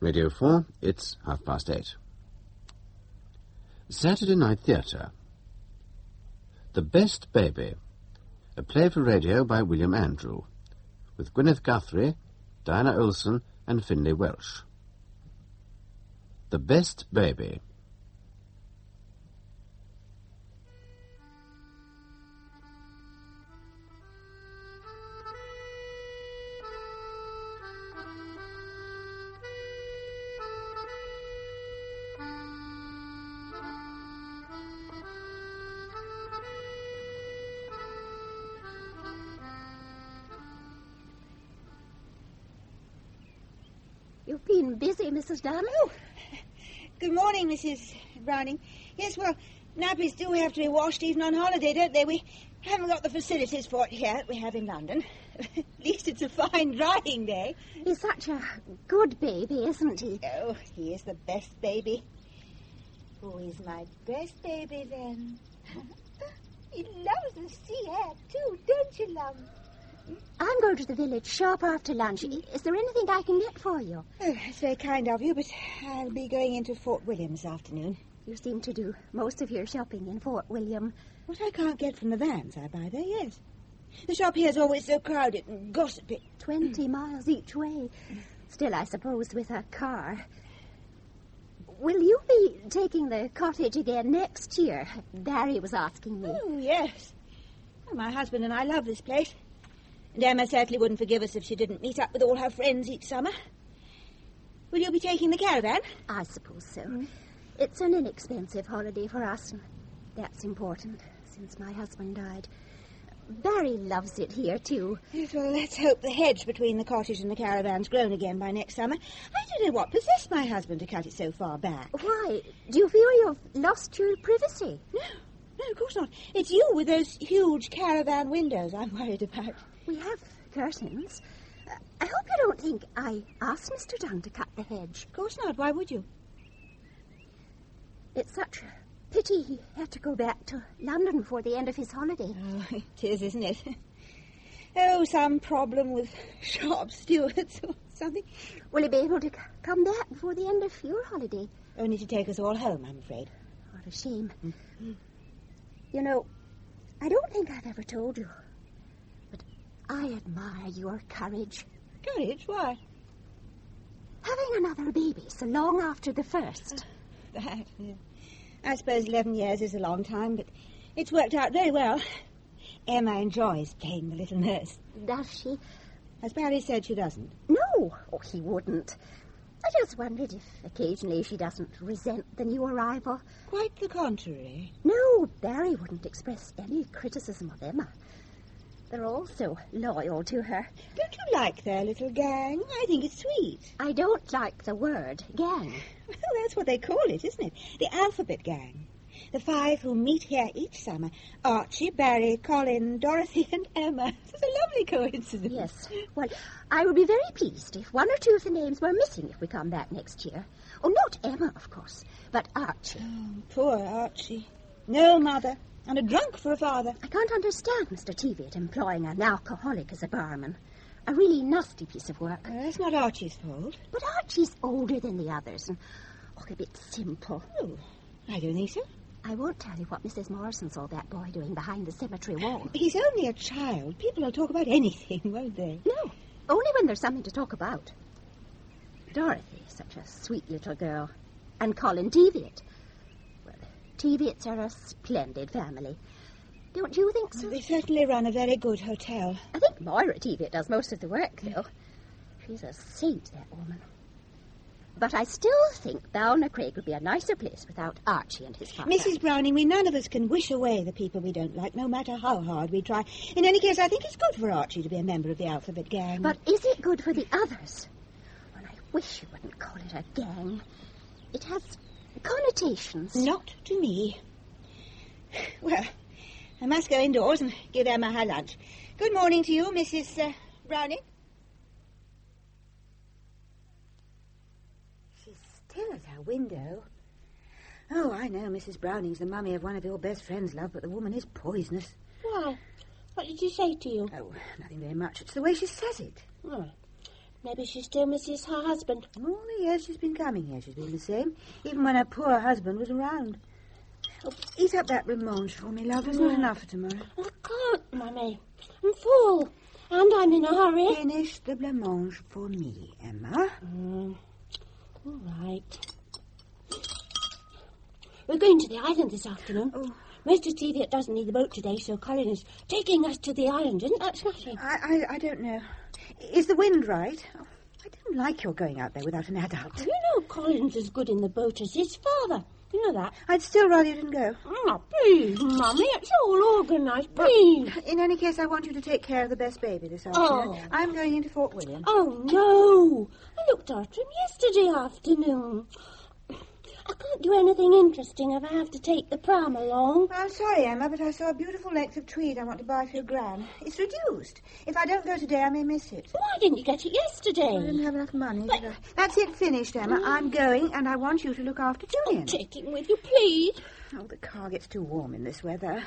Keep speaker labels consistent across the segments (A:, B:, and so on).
A: Radio 4, it's 8:30. Saturday Night Theatre. The Best Baby, a play for radio by William Andrew, with Gwyneth Guthrie, Diana Olsson and Finlay Welsh. The Best Baby.
B: You've been busy, Mrs. Dunn.
C: Oh, good morning, Mrs. Browning. Yes, well, nappies do have to be washed even on holiday, don't they? We haven't got the facilities for it here that we have in London. At least it's a fine drying day.
B: He's such a good baby, isn't he?
C: Oh, he is the best baby. Who is my best baby, then? He loves the sea air, too, don't you, love?
B: I'm going to the village shop after lunch. Is there anything I can get for you?
C: Oh, that's very kind of you, but I'll be going into Fort William this afternoon.
B: You seem to do most of your shopping in Fort William.
C: What I can't get from the vans I buy there, yes. The shop here's always so crowded and gossipy.
B: 20 miles each way. Still, I suppose, with a car. Will you be taking the cottage again next year? Barrie was asking me.
C: Oh, yes. Well, my husband and I love this place. And Emma certainly wouldn't forgive us if she didn't meet up with all her friends each summer. Will you be taking the caravan?
B: I suppose so. It's an inexpensive holiday for us, and that's important, since my husband died. Barrie loves it here, too.
C: Yes, well, let's hope the hedge between the cottage and the caravan's grown again by next summer. I don't know what possessed my husband to cut it so far back.
B: Why? Do you feel you've lost your privacy?
C: No, of course not. It's you with those huge caravan windows I'm worried about.
B: We have curtains. I hope you don't think I asked Mr. Dunn to cut the hedge.
C: Of course not. Why would you?
B: It's such a pity he had to go back to London before the end of his holiday.
C: Oh, it is, isn't it? Oh, some problem with shop stewards or something.
B: Will he be able to come back before the end of your holiday?
C: Only to take us all home, I'm afraid.
B: What a shame. Mm-hmm. You know, I don't think I've ever told you, but I admire your courage.
C: Courage? Why?
B: Having another baby so long after the first.
C: That, yeah. I suppose 11 years is a long time, but it's worked out very well. Emma enjoys playing the little nurse.
B: Does she?
C: As Barrie said, she doesn't.
B: No, he wouldn't. I just wondered if occasionally she doesn't resent the new arrival.
C: Quite the contrary.
B: No, Barrie wouldn't express any criticism of Emma. They're all so loyal to her.
C: Don't you like their little gang? I think it's sweet.
B: I don't like the word gang.
C: Well, that's what they call it, isn't it? The alphabet gang. The 5 who meet here each summer. Archie, Barrie, Colin, Dorothy and Emma. It's a lovely coincidence.
B: Yes. Well, I would be very pleased if 1 or 2 of the names were missing if we come back next year. Oh, not Emma, of course, but Archie.
C: Oh, poor Archie. No mother, and a drunk for a father.
B: I can't understand Mr. Teviot employing an alcoholic as a barman. A really nasty piece of work.
C: That's not Archie's fault.
B: But Archie's older than the others and, a bit simple.
C: Oh, I don't think so.
B: I won't tell you what Mrs. Morrison saw that boy doing behind the cemetery wall.
C: He's only a child. People will talk about anything, won't they?
B: No, only when there's something to talk about. Dorothy, such a sweet little girl. And Colin Teviot. Well, Teviots are a splendid family. Don't you think so?
C: They certainly run a very good hotel.
B: I think Moira Teviot does most of the work, though. She's a saint, that woman. But I still think Balna Craig would be a nicer place without Archie and his father.
C: Mrs. Browning, we none of us can wish away the people we don't like, no matter how hard we try. In any case, I think it's good for Archie to be a member of the alphabet gang.
B: But is it good for the others? Well, I wish you wouldn't call it a gang. It has connotations.
C: Not to me. Well, I must go indoors and give Emma her lunch. Good morning to you, Mrs. Browning. Still at her window. Oh, I know Mrs. Browning's the mummy of one of your best friends, love, but the woman is poisonous.
D: Why? What did she say to you?
C: Oh, nothing very much. It's the way she says it.
D: Oh.
B: Maybe she still misses her husband.
C: All the years she's been coming here, she's been the same, even when her poor husband was around. Oh, eat up that blancmange for me, love. There's not enough for tomorrow.
B: I can't, Mummy. I'm full. And I'm in a hurry.
C: Finish the blancmange for me, Emma.
B: All right. We're going to the island this afternoon.
C: Oh.
B: Mr. Teviot doesn't need the boat today, so Colin is taking us to the island. Isn't that smashing?
C: I don't know. Is the wind right? Oh, I don't like your going out there without an adult.
B: You know Colin's as good in the boat as his father. You know that.
C: I'd still rather you didn't go.
B: Oh, please, Mummy. It's all organised. Please.
C: In any case, I want you to take care of the best baby this afternoon. I'm going into Fort William.
B: Oh, no. I looked after him yesterday afternoon. I can't do anything interesting if I have to take the pram along.
C: I'm sorry, Emma, but I saw a beautiful length of tweed I want to buy for your gran. It's reduced. If I don't go today, I may miss it.
B: Why didn't you get it yesterday?
C: I didn't have enough money, did I? That's it, finished, Emma. I'm going, and I want you to look after Julian.
B: Take him with you, please.
C: Oh, the car gets too warm in this weather.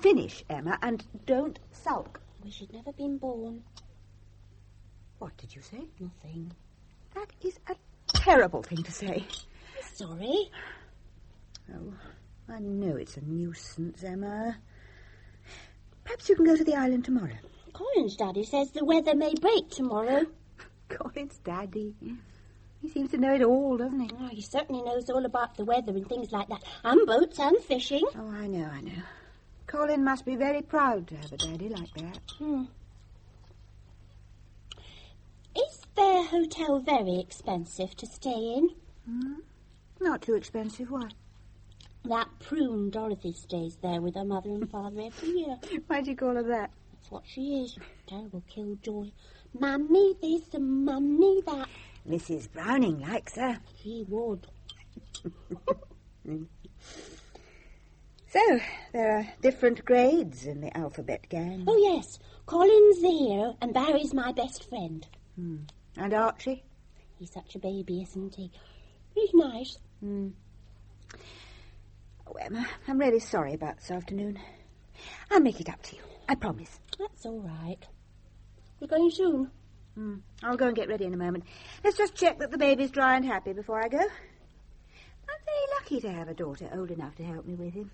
C: Finish, Emma, and don't sulk.
B: Wish he'd never been born.
C: What did you say?
B: Nothing.
C: That is a terrible thing to say.
B: Sorry.
C: Oh, I know it's a nuisance, Emma. Perhaps you can go to the island tomorrow.
B: Colin's daddy says the weather may break tomorrow.
C: Colin's daddy. He seems to know it all, doesn't he?
B: Oh, he certainly knows all about the weather and things like that. And boats and fishing.
C: Oh, I know. Colin must be very proud to have a daddy like that.
B: Is their hotel very expensive to stay in?
C: Not too expensive, why?
B: That prune Dorothy stays there with her mother and father every year.
C: Why do you call her that?
B: That's what she is. Terrible killjoy. Mummy this and mummy that.
C: Mrs. Browning likes her.
B: He would.
C: So, there are different grades in the alphabet gang.
B: Oh, yes. Colin's the hero and Barrie's my best friend.
C: And Archie?
B: He's such a baby, isn't he? He's nice.
C: Oh, Emma, I'm really sorry about this afternoon. I'll make it up to you. I promise.
B: That's all right. We're going soon.
C: I'll go and get ready in a moment. Let's just check that the baby's dry and happy before I go. I'm very lucky to have a daughter old enough to help me with him.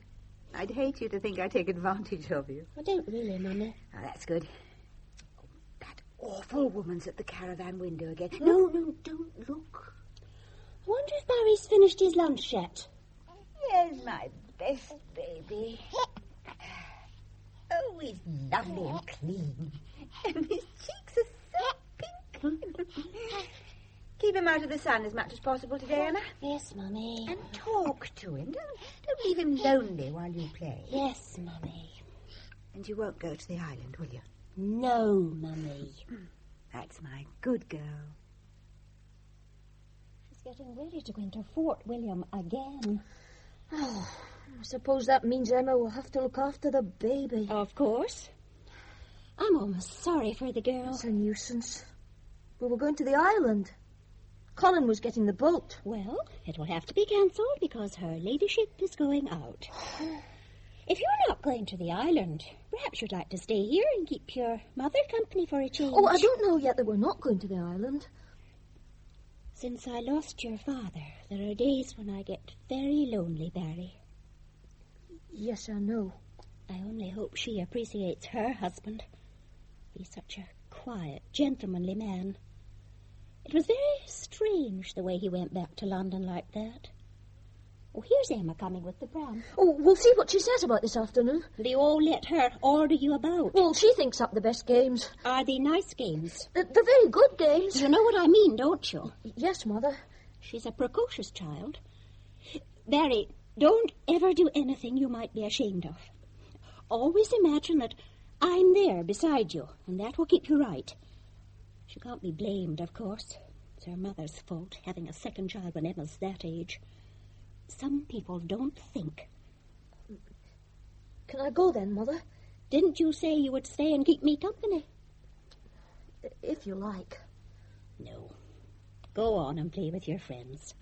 C: I'd hate you to think I take advantage of you.
B: I don't really, Mummy.
C: Oh, that's good. Oh, that awful woman's at the caravan window again. No, don't look.
B: I wonder if Barry's finished his lunch yet.
C: Here's my best baby. Oh, he's lovely and clean. And his cheeks are so pink. Keep him out of the sun as much as possible today, Emma.
B: Yes, Mummy.
C: And talk to him. Don't leave him lonely while you play.
B: Yes, Mummy.
C: And you won't go to the island, will you?
B: No, Mummy.
C: That's my good girl.
B: She's getting ready to go into Fort William again.
D: Oh, I suppose that means Emma will have to look after the baby.
B: Of course. I'm almost sorry for the girl.
D: It's a nuisance. We were going to the island. Colin was getting the boat.
B: Well, it will have to be cancelled because her ladyship is going out. If you're not going to the island, perhaps you'd like to stay here and keep your mother company for a change.
D: Oh, I don't know yet that we're not going to the island.
B: Since I lost your father, there are days when I get very lonely, Barrie.
D: Yes, I know.
B: I only hope she appreciates her husband. He's such a quiet, gentlemanly man. It was very strange the way he went back to London like that. Oh, here's Emma coming with the pram.
D: Oh, we'll see what she says about this afternoon.
B: Will you all let her order you about?
D: Well, she thinks up the best games.
B: Are they nice games?
D: They're very good games.
B: You know what I mean, don't you?
D: Yes, Mother.
B: She's a precocious child. Barrie, don't ever do anything you might be ashamed of. Always imagine that I'm there beside you, and that will keep you right. She can't be blamed, of course. It's her mother's fault, having a second child when Emma's that age. Some people don't think.
D: Can I go then, Mother?
B: Didn't you say you would stay and keep me company?
D: If you like.
B: No. Go on and play with your friends.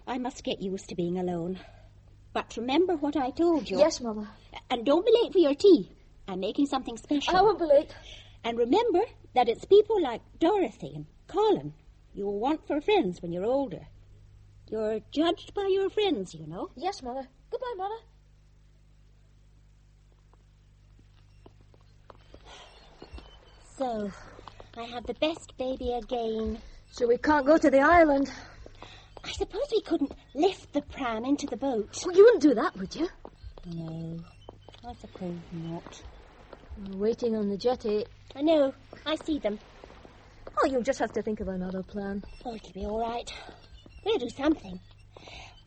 B: I must get used to being alone. But remember what I told you.
D: Yes, Mother.
B: And don't be late for your tea. I'm making something special.
D: I won't be late.
B: And remember that it's people like Dorothy and Colin, you'll want for friends when you're older. You're judged by your friends, you know.
D: Yes, Mother. Goodbye, Mother.
B: So, I have the best baby again.
D: So we can't go to the island.
B: I suppose we couldn't lift the pram into the boat.
D: Well, you wouldn't do that, would you?
B: No, I suppose not.
D: We're waiting on the jetty.
B: I know. I see them.
D: Oh, you'll just have to think of another plan.
B: Oh, it'll be all right. We'll do something.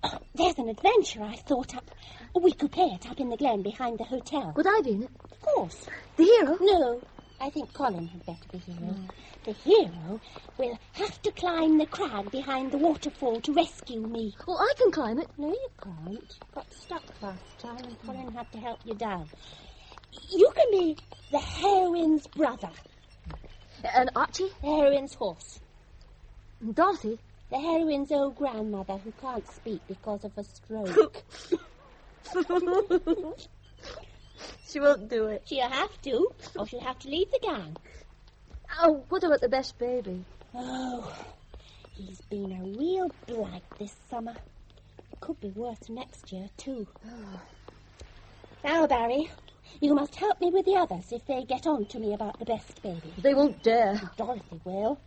B: Oh, there's an adventure I've thought up. We could play it up in the glen behind the hotel.
D: Would I be in it?
B: Of course.
D: The hero?
B: No, I think Colin had better be hero. The hero will have to climb the crag behind the waterfall to rescue me.
D: Well, I can climb it.
B: No, you can't. Got stuck last time and Colin had to help you down. You can be the heroine's brother.
D: And Archie?
B: The heroine's horse.
D: And Dorothy?
B: The heroine's old grandmother who can't speak because of a stroke.
D: She won't do it.
B: She'll have to, or she'll have to leave the gang.
D: Oh, what about the best baby?
B: Oh, he's been a real blight this summer. It could be worse next year, too. Now, Barrie, you must help me with the others if they get on to me about the best baby.
D: They won't dare.
B: Dorothy will.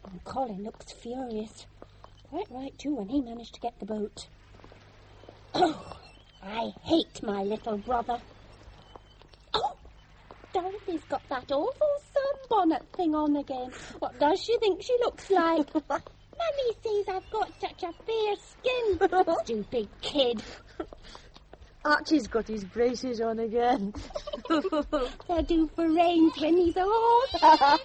B: And Colin looks furious. Quite right, too, when he managed to get the boat. Oh, I hate my little brother. Oh, Dorothy's got that awful sunbonnet thing on again. What does she think she looks like? Mummy says I've got such a fair skin. Stupid kid.
D: Archie's got his braces on again.
B: They'll do for reins when he's a horse.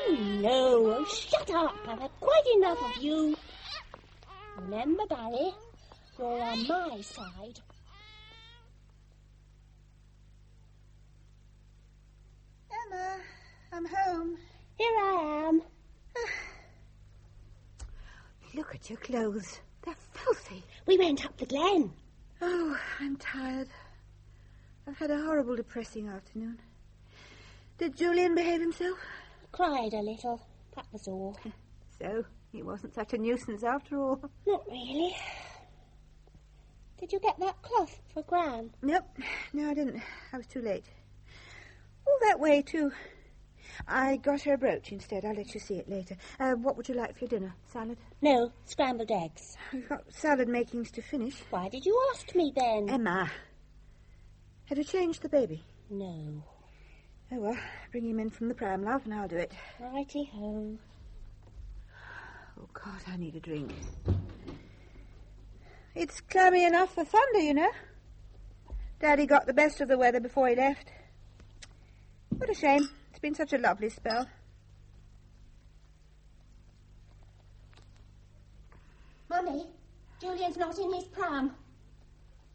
B: No, shut up. I've had quite enough of you. Remember, Barrie, you're on my side.
C: Emma, I'm home.
B: Here I am.
C: Look at your clothes. They're filthy.
B: We went up the glen.
C: Oh, I'm tired. I've had a horrible, depressing afternoon. Did Julian behave himself?
B: Cried a little. That was all.
C: So, he wasn't such a nuisance after all.
B: Not really. Did you get that cloth for Gran?
C: Nope. No, I didn't. I was too late. All that way, too. I got her a brooch instead. I'll let you see it later. What would you like for your dinner? Salad?
B: No, scrambled eggs.
C: We've got salad makings to finish.
B: Why did you ask me then?
C: Emma, have you changed the baby?
B: No.
C: Oh, well, bring him in from the pram, love, and I'll do it.
B: Righty-ho.
C: Oh, God, I need a drink. It's clammy enough for thunder, you know. Daddy got the best of the weather before he left. What a shame. It's been such a lovely spell.
B: Mummy, Julian's not in his pram.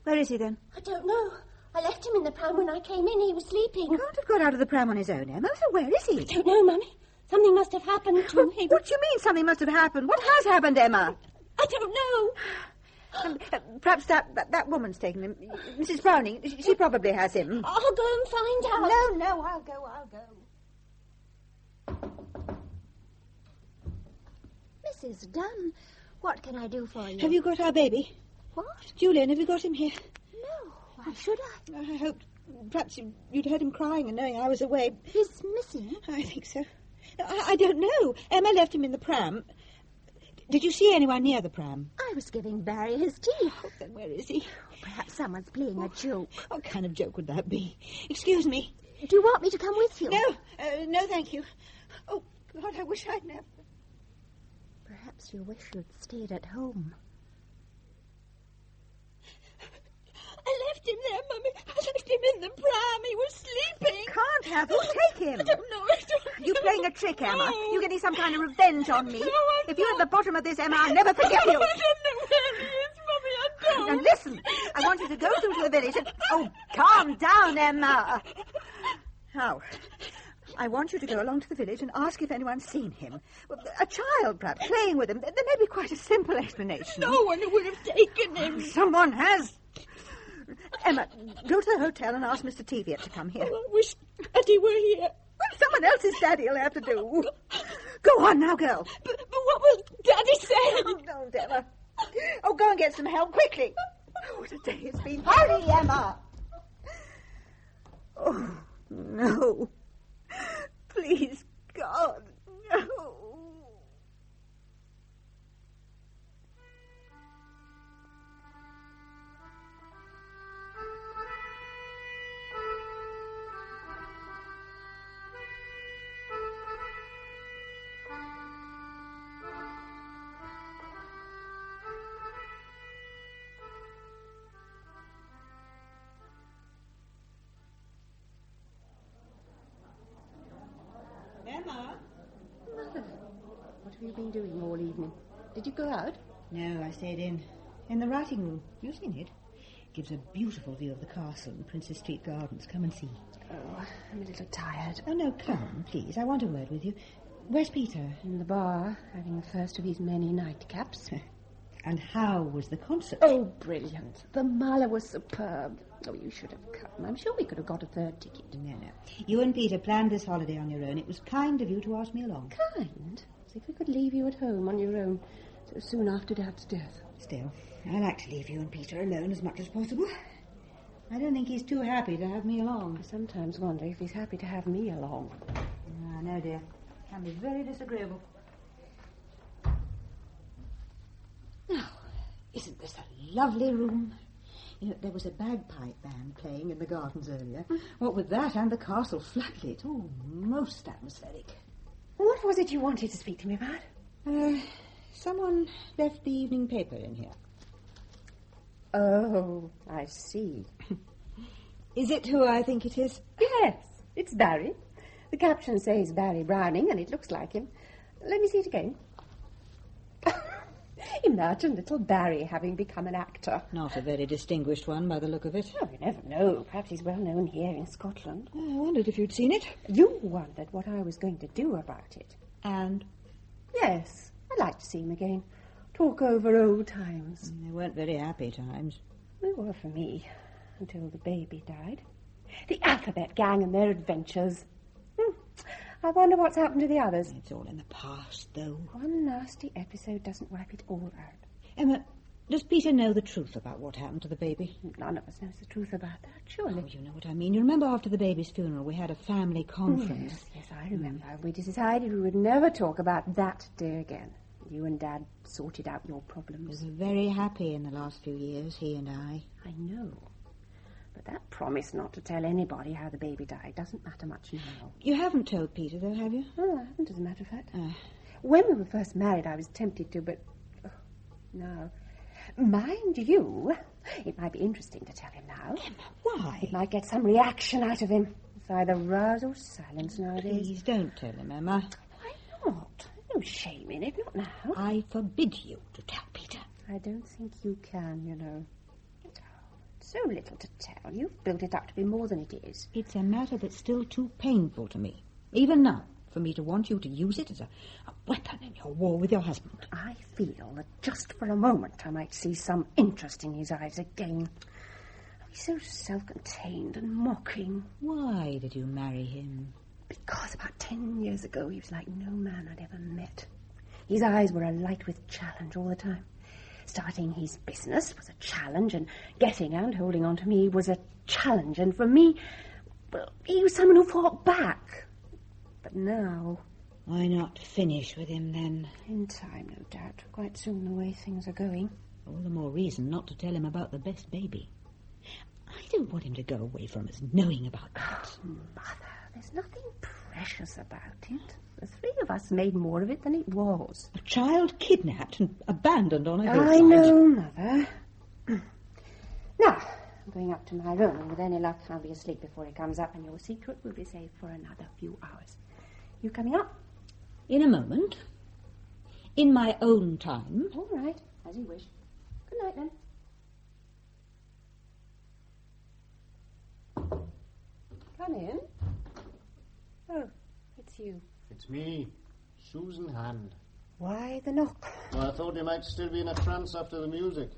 C: Where is he, then?
B: I don't know. I left him in the pram when I came in. He was sleeping.
C: He can't have got out of the pram on his own, Emma. So where is he?
B: I don't know, Mummy. Something must have happened to him.
C: What do you mean something must have happened? What has happened, Emma?
B: I don't know.
C: Perhaps that woman's taken him. Mrs. Browning, she probably has him.
B: I'll go and find out.
C: No, I'll go.
B: Mrs. Dunn, what can I do for you?
C: Have you got our baby?
B: What?
C: Julian, have you got him here?
B: No. Why should I?
C: I hoped perhaps you'd heard him crying and knowing I was away.
B: He's missing?
C: I think so. I don't know. Emma left him in the pram. Did you see anyone near the pram?
B: I was giving Barrie his tea.
C: Oh, then where is he?
B: Perhaps someone's playing a joke.
C: What kind of joke would that be? Excuse me.
B: Do you want me to come with you?
C: No, thank you. Oh, God, I wish I'd never.
B: Perhaps you wish you'd stayed at home. I left him there, Mummy. I left him in the pram. He was sleeping.
C: Can't have him. Take him.
B: I don't know.
C: You playing a trick, Emma?
B: No.
C: You getting some kind of revenge on me?
B: No, I'm
C: if you're at the bottom of this, Emma, I'll never forget you.
B: I don't know where he is, Mummy. I don't.
C: Now listen, I want you to go through to the village and... Oh, calm down, Emma. Now, I want you to go along to the village and ask if anyone's seen him. A child, perhaps, playing with him. There may be quite a simple explanation.
B: No one would have taken him.
C: Someone has. Emma, go to the hotel and ask Mr. Teviot to come here.
B: Oh, I wish Eddie were here.
C: Well, Someone else's daddy will have to do. Go on now, girl.
E: But what will Daddy say?
C: Oh, don't ever. Oh, go and get some help, quickly. Oh, what a day it's been.
B: Hurry, Emma.
C: Oh, no. Please, God, no.
E: Emma?
B: Mother, what have you been doing all evening? Did you go out?
E: No, I stayed in the writing room. You've seen it. Gives a beautiful view of the castle and Princess Street Gardens. Come and see.
B: Oh, I'm a little tired.
E: Oh, no, come, please. I want a word with you. Where's Peter?
B: In the bar, having the first of his many nightcaps.
E: And how was the concert?
B: Oh, brilliant. The Mahler was superb. Oh, you should have come. I'm sure we could have got a third ticket.
E: No. You and Peter planned this holiday on your own. It was kind of you to ask me along.
B: Kind? As if we could leave you at home on your own so soon after Dad's death.
E: Still, I like to leave you and Peter alone as much as possible. I don't think he's too happy to have me along.
B: I sometimes wonder if he's happy to have me along.
E: No, dear. Can be very disagreeable. Now, isn't this a lovely room? You know, there was a bagpipe band playing in the gardens earlier. What with that and the castle floodlit. Oh, most atmospheric.
B: What was it you wanted to speak to me about?
E: Someone left the evening paper in here.
B: Oh, I see.
E: Is it who I think it is?
B: Yes, it's Barrie. The caption says Barrie Browning, and it looks like him. Let me see it again. Imagine little Barrie having become an actor.
E: Not a very distinguished one by the look of it.
B: Oh, you never know. Perhaps he's well known here in Scotland.
E: I wondered if you'd seen it.
B: You wondered what I was going to do about it.
E: And?
B: Yes, I'd like to see him again. Talk over old times.
E: They weren't very happy times.
B: They were for me, until the baby died. The Alphabet Gang and their adventures. I wonder what's happened to the others.
E: It's all in the past, though.
B: One nasty episode doesn't wipe it all out.
E: Emma, does Peter know the truth about what happened to the baby?
B: None of us knows the truth about that, surely.
E: Oh, you know what I mean. You remember after the baby's funeral we had a family conference?
B: Yes, I remember. We decided we would never talk about that day again. You and Dad sorted out your problems.
E: We were very happy in the last few years, he and I.
B: I know. But that promise not to tell anybody how the baby died doesn't matter much now.
E: You haven't told Peter, though, have you?
B: Oh, I haven't, as a matter of fact. When we were first married, I was tempted to, but... Oh, no. Mind you, it might be interesting to tell him now.
E: Emma, why?
B: It might get some reaction out of him. It's either rouse or silence nowadays.
E: Please don't tell him, Emma.
B: Why not? No shame in it, not now.
E: I forbid you to tell Peter.
B: I don't think you can, you know. So little to tell. You've built it up to be more than it is.
E: It's a matter that's still too painful to me, even now, for me to want you to use it as a weapon in your war with your husband.
B: I feel that just for a moment I might see some interest in his eyes again. He's so self-contained and mocking.
E: Why did you marry him?
B: Because about 10 years ago he was like no man I'd ever met. His eyes were alight with challenge all the time. Starting his business was a challenge, and getting and holding on to me was a challenge. And for me, well, he was someone who fought back. But now...
E: Why not finish with him, then?
B: In time, no doubt. Quite soon, the way things are going.
E: All the more reason not to tell him about the best baby. I don't want him to go away from us knowing about that.
B: Oh, Mother, there's nothing precious about it. The three of us made more of it than it was.
E: A child kidnapped and abandoned on a hillside.
B: I know, Mother. Now, I'm going up to my room, and with any luck I'll be asleep before he comes up, and your secret will be safe for another few hours. You coming up?
E: In a moment. In my own time.
B: All right, as you wish. Good night, then. Come in. Oh, it's you.
F: It's me, Susan Hand.
B: Why the knock?
F: Well, I thought you might still be in a trance after the music.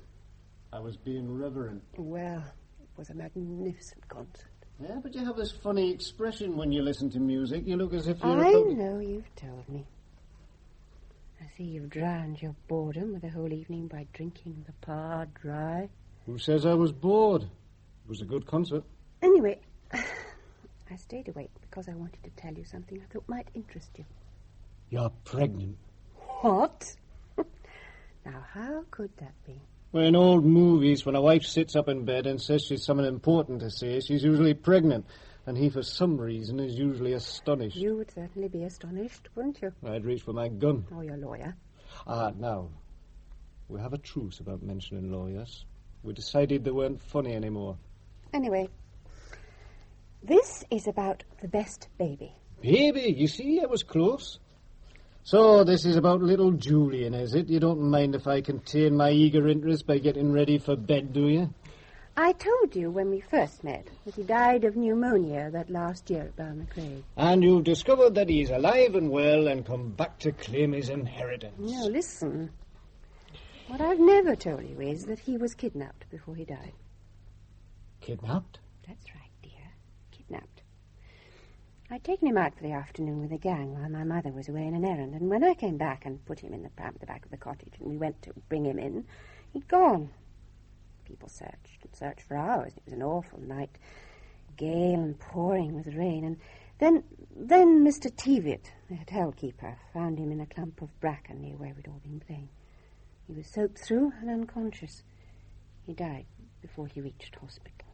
F: I was being reverent.
B: Well, it was a magnificent concert.
F: Yeah, but you have this funny expression when you listen to music. You look as if you're...
G: I know you've told me. I see you've drowned your boredom with the whole evening by drinking the par dry.
F: Who says I was bored? It was a good concert.
G: Anyway, I stayed awake because I wanted to tell you something I thought might interest you.
F: You're pregnant.
G: What? Now, how could that be?
F: Well, in old movies, when a wife sits up in bed and says she's something important to say, she's usually pregnant. And he, for some reason, is usually astonished.
G: You would certainly be astonished, wouldn't you?
F: I'd reach for my gun.
G: Or your lawyer.
F: Now, we have a truce about mentioning lawyers. We decided they weren't funny anymore.
G: Anyway, this is about the best baby.
F: Baby? You see, I was close. So, this is about little Julian, is it? You don't mind if I contain my eager interest by getting ready for bed, do you?
G: I told you when we first met that he died of pneumonia that last year at Balmacraig.
F: And you've discovered that he's alive and well and come back to claim his inheritance.
G: No, listen. What I've never told you is that he was kidnapped before he died.
F: Kidnapped?
G: That's right, dear. Kidnapped. I'd taken him out for the afternoon with a gang while my mother was away on an errand, and when I came back and put him in the pram at the back of the cottage and we went to bring him in, he'd gone. People searched and searched for hours. It was an awful night, gale and pouring with rain, and then Mr. Teviot, the hotel keeper, found him in a clump of bracken near where we'd all been playing. He was soaked through and unconscious. He died before he reached hospital.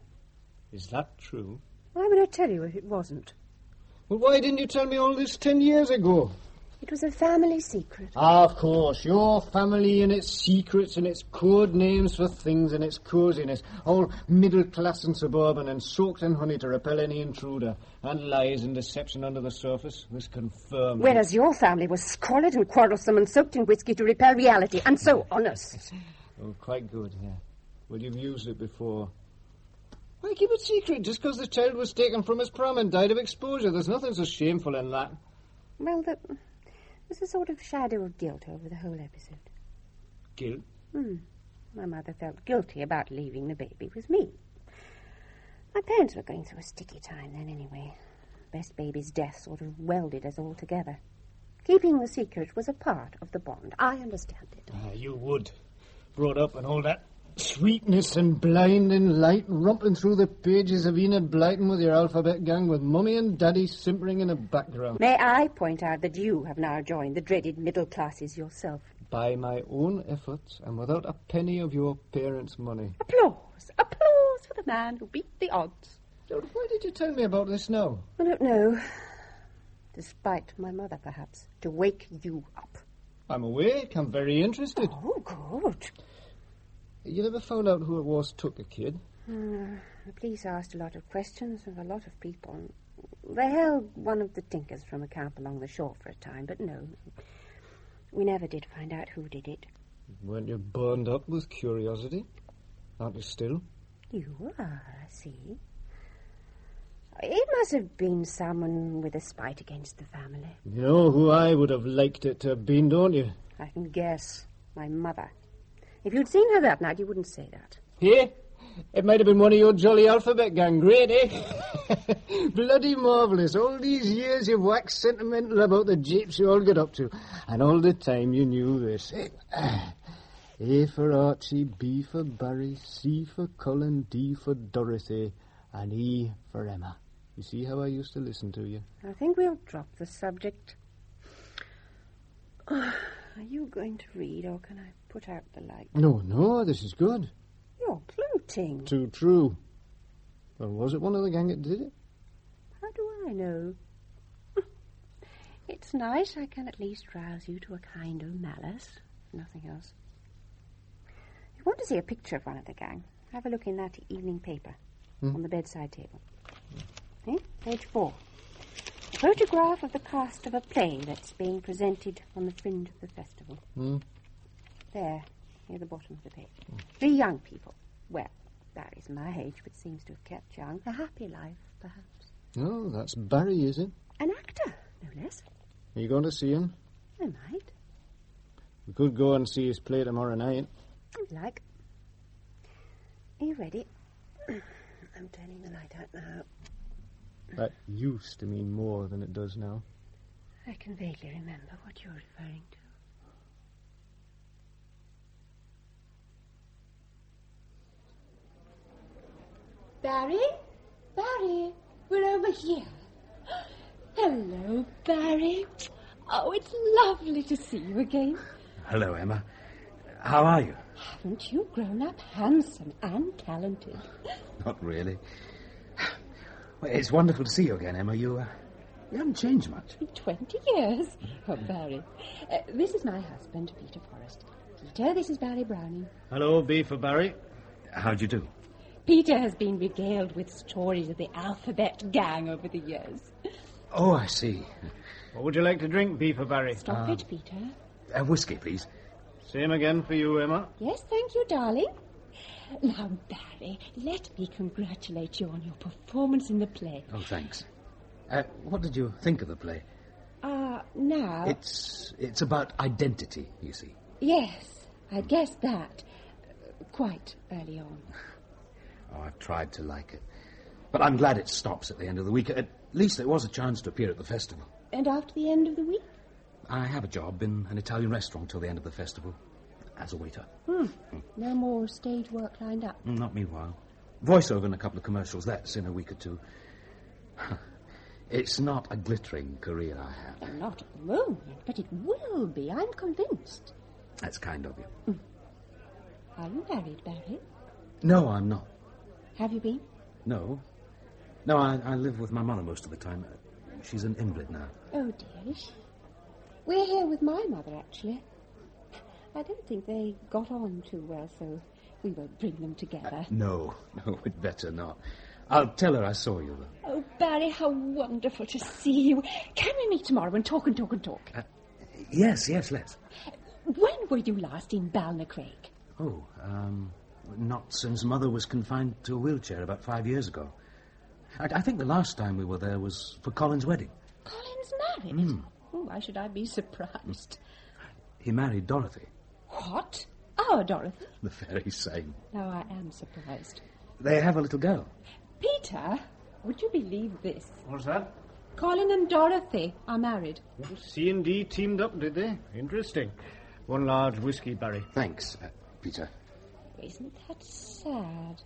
F: Is that true?
G: Why would I tell you if it wasn't?
F: Well, why didn't you tell me all this 10 years ago?
G: It was a family secret.
F: Of course, your family and its secrets and its code names for things and its coziness, all middle-class and suburban and soaked in honey to repel any intruder, and lies and deception under the surface was confirmed.
G: Whereas your family was squalid and quarrelsome and soaked in whiskey to repel reality, and so honest.
F: Oh, quite good, yeah. Well, you've used it before. Why keep it secret just because the child was taken from his pram and died of exposure? There's nothing so shameful in that.
G: Well, there's a sort of shadow of guilt over the whole episode.
F: Guilt?
G: My mother felt guilty about leaving the baby with me. My parents were going through a sticky time then anyway. Best baby's death sort of welded us all together. Keeping the secret was a part of the bond. I understand it.
F: You would. Brought up and all that sweetness and blinding light, rumpling through the pages of Enid Blyton with your alphabet gang, with Mummy and Daddy simpering in the background.
G: May I point out that you have now joined the dreaded middle classes yourself?
F: By my own efforts and without a penny of your parents' money.
G: Applause! Applause for the man who beat the odds.
F: Why did you tell me about this now?
G: I don't know. Despite my mother, perhaps, to wake you up.
F: I'm awake. I'm very interested.
G: Oh, good.
F: You never found out who it was took the kid?
G: The police asked a lot of questions of a lot of people. They held one of the tinkers from a camp along the shore for a time, but no. We never did find out who did it.
F: Weren't you burned up with curiosity? Aren't you still?
G: You are, I see. It must have been someone with a spite against the family.
F: You know who I would have liked it to have been, don't you?
G: I can guess. My mother. If you'd seen her that night, you wouldn't say that.
F: Yeah? It might have been one of your jolly alphabet gang. Great, eh? Bloody marvellous. All these years you've waxed sentimental about the japes you all get up to. And all the time you knew this. A for Archie, B for Barrie, C for Colin, D for Dorothy, and E for Emma. You see how I used to listen to you?
G: I think we'll drop the subject. Are you going to read, or can I put out the light?
F: No, this is good.
G: You're gloating.
F: Too true. Well, was it one of the gang that did it?
G: How do I know? It's nice I can at least rouse you to a kind of malice. Nothing else. If you want to see a picture of one of the gang, have a look in that evening paper on the bedside table. Page 4. A photograph of the cast of a play that's being presented on the fringe of the festival. There, near the bottom of the page. 3 young people. Well, Barry's my age, but seems to have kept young. A happy life, perhaps.
F: Oh, that's Barrie, is it?
G: An actor, no less.
F: Are you going to see him?
G: I might.
F: We could go and see his play tomorrow night.
G: I'd like. Are you ready? I'm turning the light out now.
F: That used to mean more than it does now.
G: I can vaguely remember what you're referring to. Barrie? Barrie, we're over here. Hello, Barrie. Oh, it's lovely to see you again.
H: Hello, Emma. How are you?
G: Haven't you grown up handsome and talented?
H: Not really. Well, it's wonderful to see you again, Emma. You haven't changed much.
G: 20 years. Oh, Barrie. This is my husband, Peter Forrest. Peter, this is Barrie Browning.
F: Hello, B for Barrie.
H: How'd you do?
G: Peter has been regaled with stories of the alphabet gang over the years.
H: Oh, I see.
F: What would you like to drink, B for Barrie?
G: Stop it, Peter.
H: Whiskey, please.
F: Same again for you, Emma.
G: Yes, thank you, darling. Now, Barrie, let me congratulate you on your performance in the play.
H: Oh, thanks. What did you think of the play?
G: Now...
H: It's about identity, you see.
G: Yes, I guessed that. Quite early on.
H: Oh, I've tried to like it. But I'm glad it stops at the end of the week. At least there was a chance to appear at the festival.
G: And after the end of the week?
H: I have a job in an Italian restaurant till the end of the festival. As a waiter.
G: No more stage work lined up?
H: Not meanwhile. Voiceover in a couple of commercials, that's in a week or two. It's not a glittering career I have.
G: Not at the moment, but it will be, I'm convinced.
H: That's kind of you.
G: Are you married, Barrie?
H: No, I'm not.
G: Have you been?
H: No. No, I live with my mother most of the time. She's an invalid now.
G: Oh, dear, is she? We're here with my mother, actually. I don't think they got on too well, so we won't bring them together.
H: No, we'd better not. I'll tell her I saw you, though.
G: Oh, Barrie, how wonderful to see you. Can we meet tomorrow and talk and talk and talk?
H: Yes, let's.
G: When were you last in Balnacraig?
H: Oh, not since Mother was confined to a wheelchair about 5 years ago. I think the last time we were there was for Colin's wedding.
G: Colin's married? Oh, why should I be surprised?
H: He married Dorothy.
G: What? Our Dorothy?
H: The very same.
G: Now I am surprised.
H: They have a little girl.
G: Peter, would you believe this?
F: What's that?
G: Colin and Dorothy are married.
F: C&D teamed up, did they? Interesting. One large whiskey, Barrie.
H: Thanks, Peter.
G: Isn't that sad?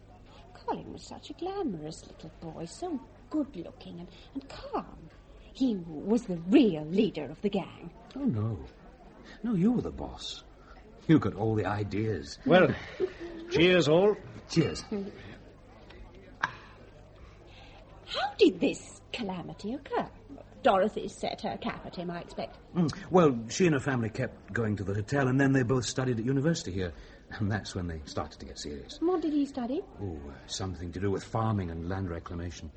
G: Colin was such a glamorous little boy, so good-looking and calm. He was the real leader of the gang.
H: Oh, no. No, you were the boss. You got all the ideas.
F: Well, cheers all.
H: Cheers.
G: How did this calamity occur? Dorothy set her cap at him, I expect.
H: Well, she and her family kept going to the hotel, and then they both studied at university here. And that's when they started to get serious.
G: What did he study?
H: Oh, something to do with farming and land reclamation.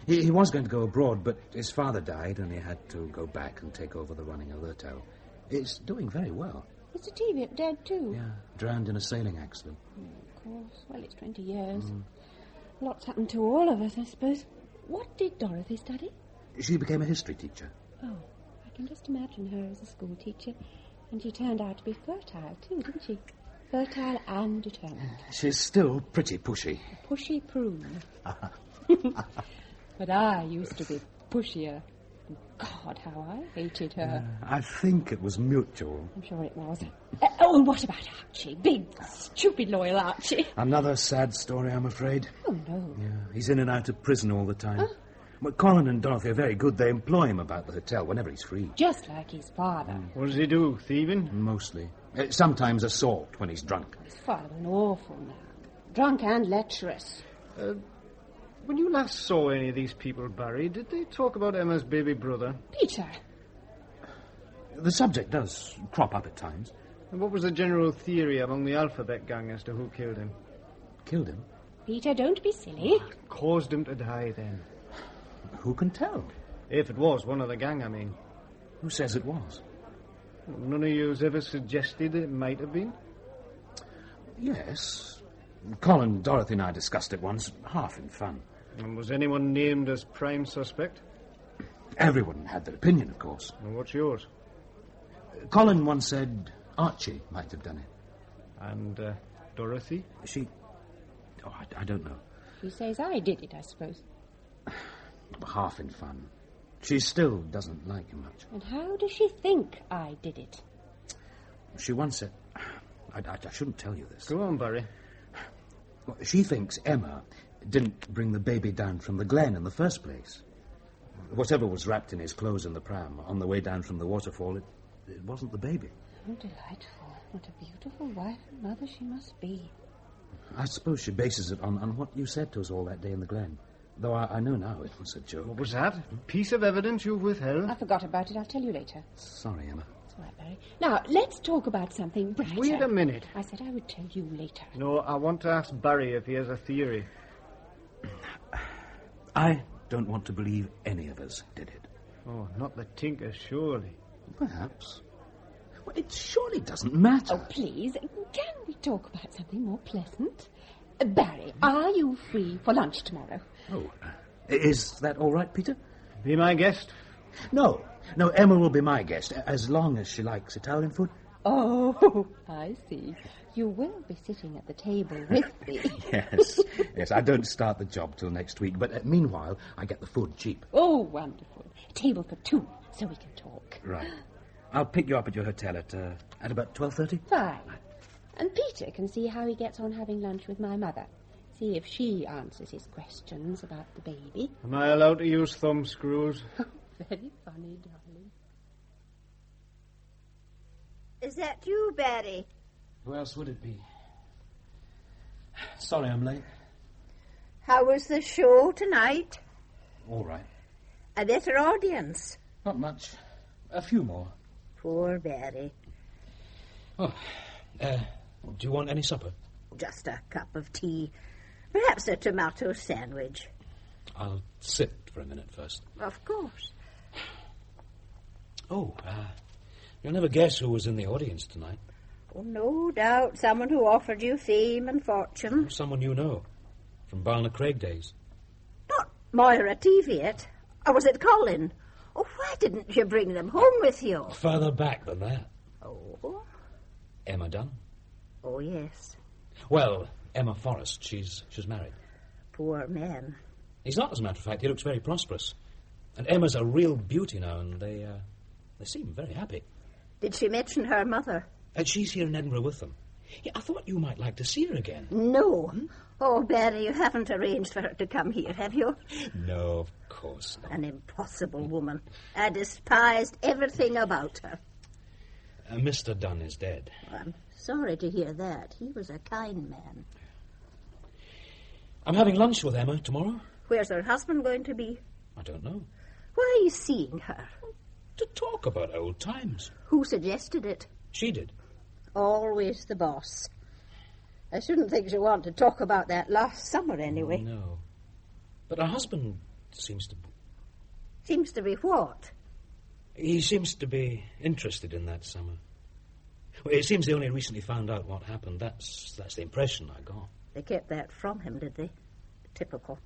H: He was going to go abroad, but his father died, and he had to go back and take over the running of the hotel. It's doing very well.
G: Mr. Teviot dead, too?
H: Yeah, drowned in a sailing accident.
G: Of course. Well, it's 20 years. Lots happened to all of us, I suppose. What did Dorothy study?
H: She became a history teacher.
G: Oh, I can just imagine her as a school teacher. And she turned out to be fertile, too, didn't she? Fertile and determined.
H: She's still pretty pushy.
G: A pushy prune. But I used to be pushier. God, how I hated her.
H: I think it was mutual.
G: I'm sure it was. Oh, and what about Archie? Big, stupid, loyal Archie.
H: Another sad story, I'm afraid.
G: Oh, no.
H: Yeah, he's in and out of prison all the time. Well, Colin and Dorothy are very good. They employ him about the hotel whenever he's free.
G: Just like his father.
F: What does he do, thieving?
H: Mostly. Sometimes assault when he's drunk.
G: His father, an awful man. Drunk and lecherous.
F: When you last saw any of these people, Barrie, did they talk about Emma's baby brother?
G: Peter.
H: The subject does crop up at times.
F: And what was the general theory among the alphabet gang as to who killed him?
H: Killed him?
G: Peter, don't be silly.
F: Caused him to die, then.
H: Who can tell?
F: If it was one of the gang, I mean.
H: Who says it was?
F: None of you's ever suggested that it might have been?
H: Yes. Colin, Dorothy and I discussed it once, half in fun.
F: And was anyone named as prime suspect?
H: Everyone had their opinion, of course.
F: And what's yours?
H: Colin once said Archie might have done it.
F: And Dorothy?
H: She... Oh, I don't know.
G: She says I did it, I suppose.
H: half in fun. She still doesn't like him much.
G: And how does she think I did it?
H: She once said... I shouldn't tell you this.
F: Go on, Barrie.
H: Well, she thinks Emma didn't bring the baby down from the glen in the first place. Whatever was wrapped in his clothes in the pram on the way down from the waterfall, it wasn't the baby.
G: Oh, delightful. What a beautiful wife and mother she must be.
H: I suppose she bases it on what you said to us all that day in the glen. Though I know now it was a joke.
F: What was that? A piece of evidence you've withheld?
G: I forgot about it. I'll tell you later.
H: Sorry, Emma.
G: It's all right, Barrie. Now, let's talk about something brighter.
F: Wait a minute.
G: I said I would tell you later.
F: No, I want to ask Barrie if he has a theory.
H: I don't want to believe any of us did it.
F: Oh, not the tinker, surely.
H: Perhaps. Well, it surely doesn't matter.
G: Oh, please, can we talk about something more pleasant? Barrie, are you free for lunch tomorrow?
H: Oh, is that all right, Peter?
F: Be my guest.
H: No, Emma will be my guest, as long as she likes Italian food.
G: Oh, I see. You will be sitting at the table with me.
H: Yes, I don't start the job till next week, but meanwhile, I get the food cheap.
G: Oh, wonderful. A table for two, so we can talk.
H: Right. I'll pick you up at your hotel at about 12:30.
G: Fine. And Peter can see how he gets on having lunch with my mother. See if she answers his questions about the baby.
F: Am I allowed to use thumb screws?
G: Very funny, darling.
C: Is that you, Barrie?
H: Who else would it be? Sorry I'm late.
C: How was the show tonight?
H: All right.
C: A better audience?
H: Not much. A few more.
C: Poor Barrie.
H: Oh, do you want any supper?
C: Just a cup of tea. Perhaps a tomato sandwich.
H: I'll sit for a minute first.
C: Of course.
H: Oh, you'll never guess who was in the audience tonight.
C: Oh, no doubt someone who offered you fame and fortune.
H: Someone you know, from Barney Craig days.
C: Not Moira Teviot. Or was it Colin? Oh, why didn't you bring them home with you?
H: Further back than that.
C: Oh?
H: Emma Dunn.
C: Oh, yes.
H: Well, Emma Forrest. She's married.
C: Poor man.
H: He's not, as a matter of fact. He looks very prosperous. And Emma's a real beauty now, and they seem very happy.
C: Did she mention her mother?
H: And she's here in Edinburgh with them. Yeah, I thought you might like to see her again.
C: No. Oh, Barrie, you haven't arranged for her to come here, have you?
H: No, of course not.
C: An impossible woman. I despised everything about her.
H: Mr. Dunn is dead.
C: I'm sorry to hear that. He was a kind man.
H: I'm having lunch with Emma tomorrow.
C: Where's her husband going to be?
H: I don't know.
C: Why are you seeing her?
H: To talk about old times.
C: Who suggested it?
H: She did.
C: Always the boss. I shouldn't think she'd want to talk about that last summer, anyway.
H: No. But her husband seems to...
C: Seems to be what?
H: He seems to be interested in that summer. Well, it seems they only recently found out what happened. That's the impression I got.
C: They kept that from him, did they? Typical.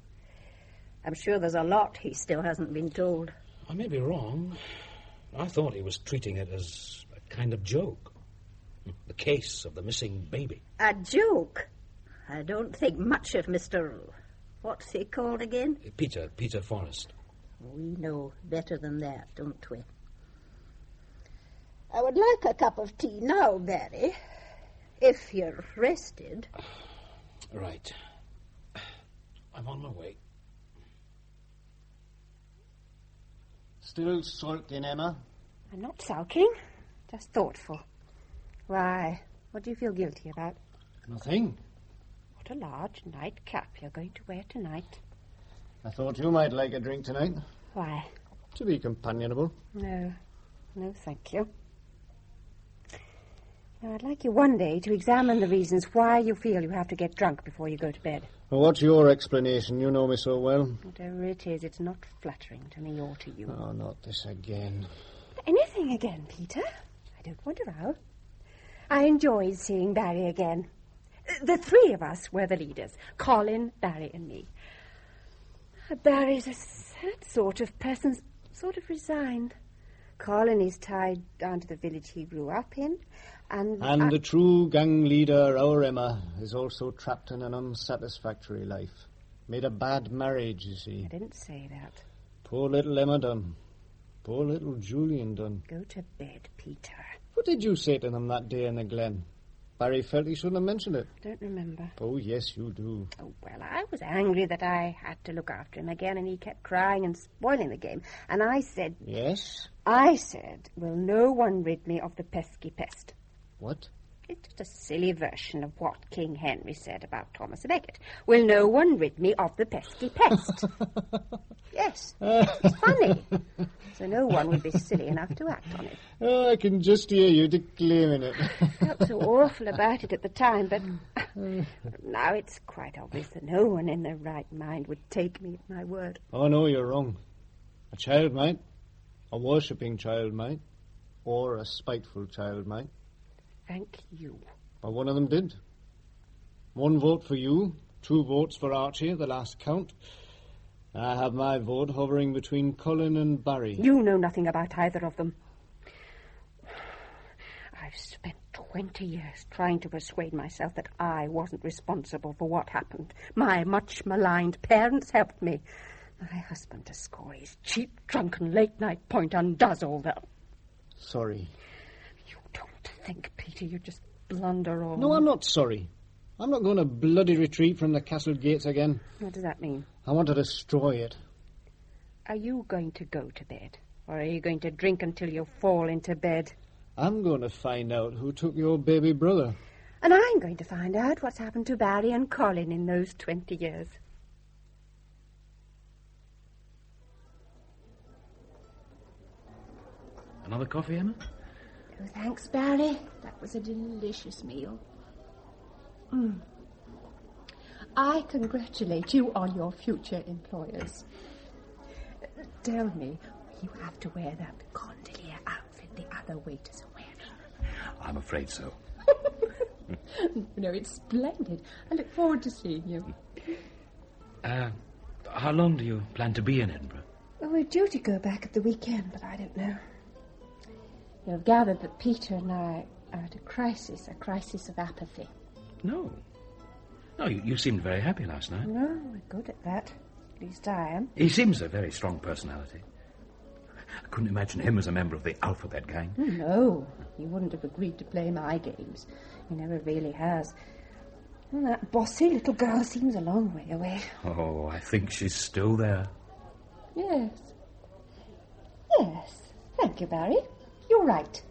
C: I'm sure there's a lot he still hasn't been told.
H: I may be wrong. I thought he was treating it as a kind of joke. The case of the missing baby.
C: A joke? I don't think much of Mr... What's he called again?
H: Peter Forrest.
C: We know better than that, don't we? I would like a cup of tea now, Barrie, if you're rested.
H: Right. I'm on my way.
F: Still sulking, Emma?
G: I'm not sulking, just thoughtful. Why, what do you feel guilty about?
F: Nothing.
G: What a large nightcap you're going to wear tonight.
F: I thought you might like a drink tonight.
G: Why?
F: To be companionable.
G: No, thank you. Now, I'd like you one day to examine the reasons why you feel you have to get drunk before you go to bed.
F: Well, what's your explanation? You know me so well.
G: Whatever it is, it's not flattering to me or to you.
F: Oh, not this again.
G: Anything again, Peter? I don't want to row. I enjoyed seeing Barrie again. The three of us were the leaders. Colin, Barrie and me. Barrie's a sad sort of person, sort of resigned. Colin is tied down to the village he grew up in. And
F: the true gang leader, our Emma, is also trapped in an unsatisfactory life. Made a bad marriage, you see.
G: I didn't say that.
F: Poor little Emma Dunn. Poor little Julian Dunn.
G: Go to bed, Peter.
F: What did you say to them that day in the glen? Barrie felt he shouldn't have mentioned it.
G: Don't remember.
F: Oh, yes, you do.
G: Oh, well, I was angry that I had to look after him again, and he kept crying and spoiling the game. And I said...
F: Yes?
G: I said, will no one rid me of the pesky pest?
F: What?
G: It's just a silly version of what King Henry said about Thomas a Becket. Will no one rid me of the pesky pest? Yes, it's funny. So no one would be silly enough to act on it.
F: Oh, I can just hear you declaiming it.
G: I felt so awful about it at the time, but now it's quite obvious that no one in their right mind would take me at my word.
F: Oh, no, you're wrong. A child might. A worshipping child might. Or a spiteful child might.
G: Thank you.
F: Well, one of them did. 1 vote for you, 2 votes for Archie at the last count. I have my vote hovering between Colin and Barrie.
G: You know nothing about either of them. I've spent 20 years trying to persuade myself that I wasn't responsible for what happened. My much-maligned parents helped me. My husband, to score his cheap, drunken, late-night point, undoes all that.
F: Sorry.
G: You don't think, Peter, you just blunder on.
F: No, I'm not sorry. I'm not going to bloody retreat from the castle gates again.
G: What does that mean?
F: I want to destroy it.
G: Are you going to go to bed? Or are you going to drink until you fall into bed?
F: I'm going to find out who took your baby brother.
G: And I'm going to find out what's happened to Barrie and Colin in those 20 years.
H: Another coffee, Emma?
B: Oh, thanks, Barrie. That was a delicious meal.
I: I congratulate you on your future employers. Tell me, you have to wear that gondolier outfit the other waiters are wearing.
H: I'm afraid so.
I: No, it's splendid. I look forward to seeing you.
H: How long do you plan to be in Edinburgh?
G: Well, we're due to go back at the weekend, but I don't know. You've gathered that Peter and I are at a crisis of apathy.
H: No. No, you seemed very happy last night.
G: No, we're good at that. At least I am.
H: He seems a very strong personality. I couldn't imagine him as a member of the alphabet gang.
G: No, he wouldn't have agreed to play my games. He never really has. Well, that bossy little girl seems a long way away.
H: Oh, I think she's still there.
G: Yes. Yes. Thank you, Barrie. You're right.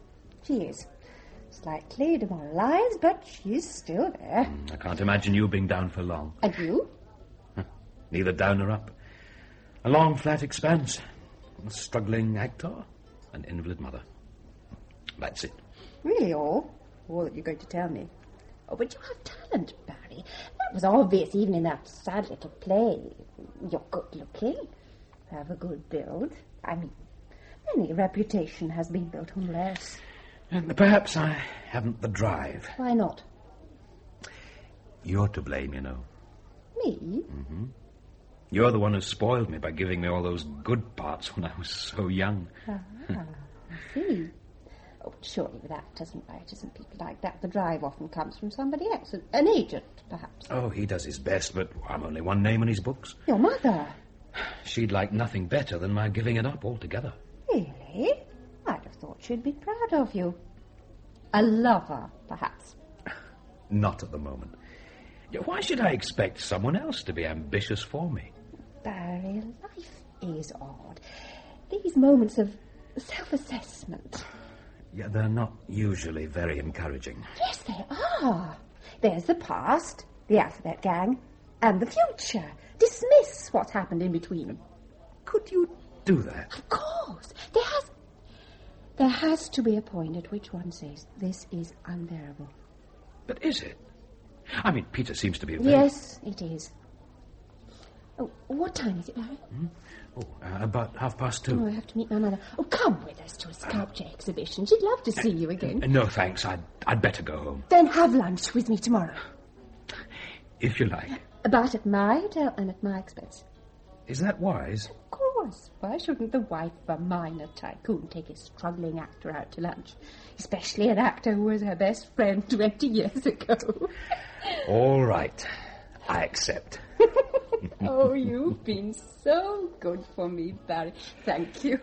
G: She is. Slightly demoralised, but she's still there.
H: I can't imagine you being down for long.
G: And you?
H: Neither down nor up. A long, flat expanse. A struggling actor. An invalid mother. That's it.
G: Really all? All that you're going to tell me. Oh, but you have talent, Barrie. That was obvious even in that sad little play. You're good-looking. You have a good build. I mean, any reputation has been built on less.
H: And perhaps I haven't the drive.
G: Why not?
H: You're to blame, you know.
G: Me?
H: Mm-hmm. You're the one who spoiled me by giving me all those good parts when I was so young.
G: I see. Oh, but surely with actors and writers and people like that, the drive often comes from somebody else. An agent, perhaps.
H: Oh, he does his best, but I'm only one name in his books.
G: Your mother?
H: She'd like nothing better than my giving it up altogether.
G: Really? I'd have thought she'd be proud of you. A lover, perhaps.
H: Not at the moment. Why should I expect someone else to be ambitious for me?
G: Barrie, life is odd. These moments of self-assessment.
H: Yeah, they're not usually very encouraging.
G: Yes, they are. There's the past, the alphabet gang, and the future. Dismiss what's happened in between.
H: Could you do that?
G: Of course. There has to be a point at which one says, this is unbearable.
H: But is it? I mean, Peter seems to be very...
G: Yes, it is. Oh, what time is it, Barrie?
H: About 2:30.
G: Oh, I have to meet my mother. Oh, come with us to a sculpture exhibition. She'd love to see you again.
H: No, thanks. I'd better go home.
G: Then have lunch with me tomorrow.
H: If you like.
G: But at my hotel and at my expense.
H: Is that wise?
G: Of course. Why shouldn't the wife of a minor tycoon take a struggling actor out to lunch? Especially an actor who was her best friend 20 years ago.
H: All right. I accept.
I: Oh, you've been so good for me, Barrie. Thank you.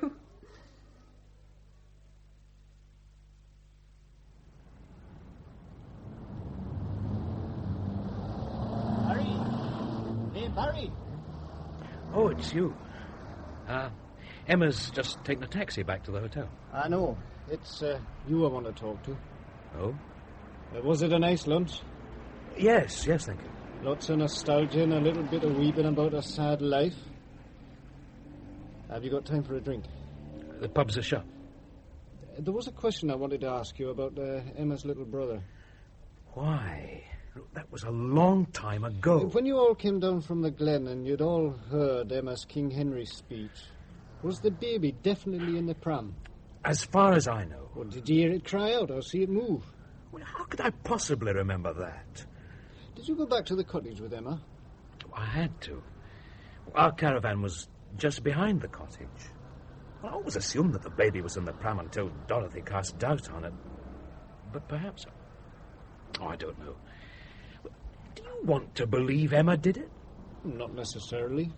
F: Barrie? Hey, Barrie.
H: Oh, it's you. Emma's just taken a taxi back to the hotel.
F: I know. It's you I want to talk to.
H: Oh?
F: Was it a nice lunch?
H: Yes, thank you.
F: Lots of nostalgia and a little bit of weeping about a sad life. Have you got time for a drink?
H: The pubs are shut.
F: There was a question I wanted to ask you about Emma's little brother.
H: Why? Look, that was a long time ago.
F: When you all came down from the glen and you'd all heard Emma's King Henry speech, was the baby definitely in the pram?
H: As far as I know.
F: Well, did you hear it cry out or see it move?
H: Well, how could I possibly remember that?
F: Did you go back to the cottage with Emma?
H: I had to. Our caravan was just behind the cottage. I always assumed that the baby was in the pram until Dorothy cast doubt on it. But perhaps... Oh, I don't know. Do you want to believe Emma did it?
F: Not necessarily.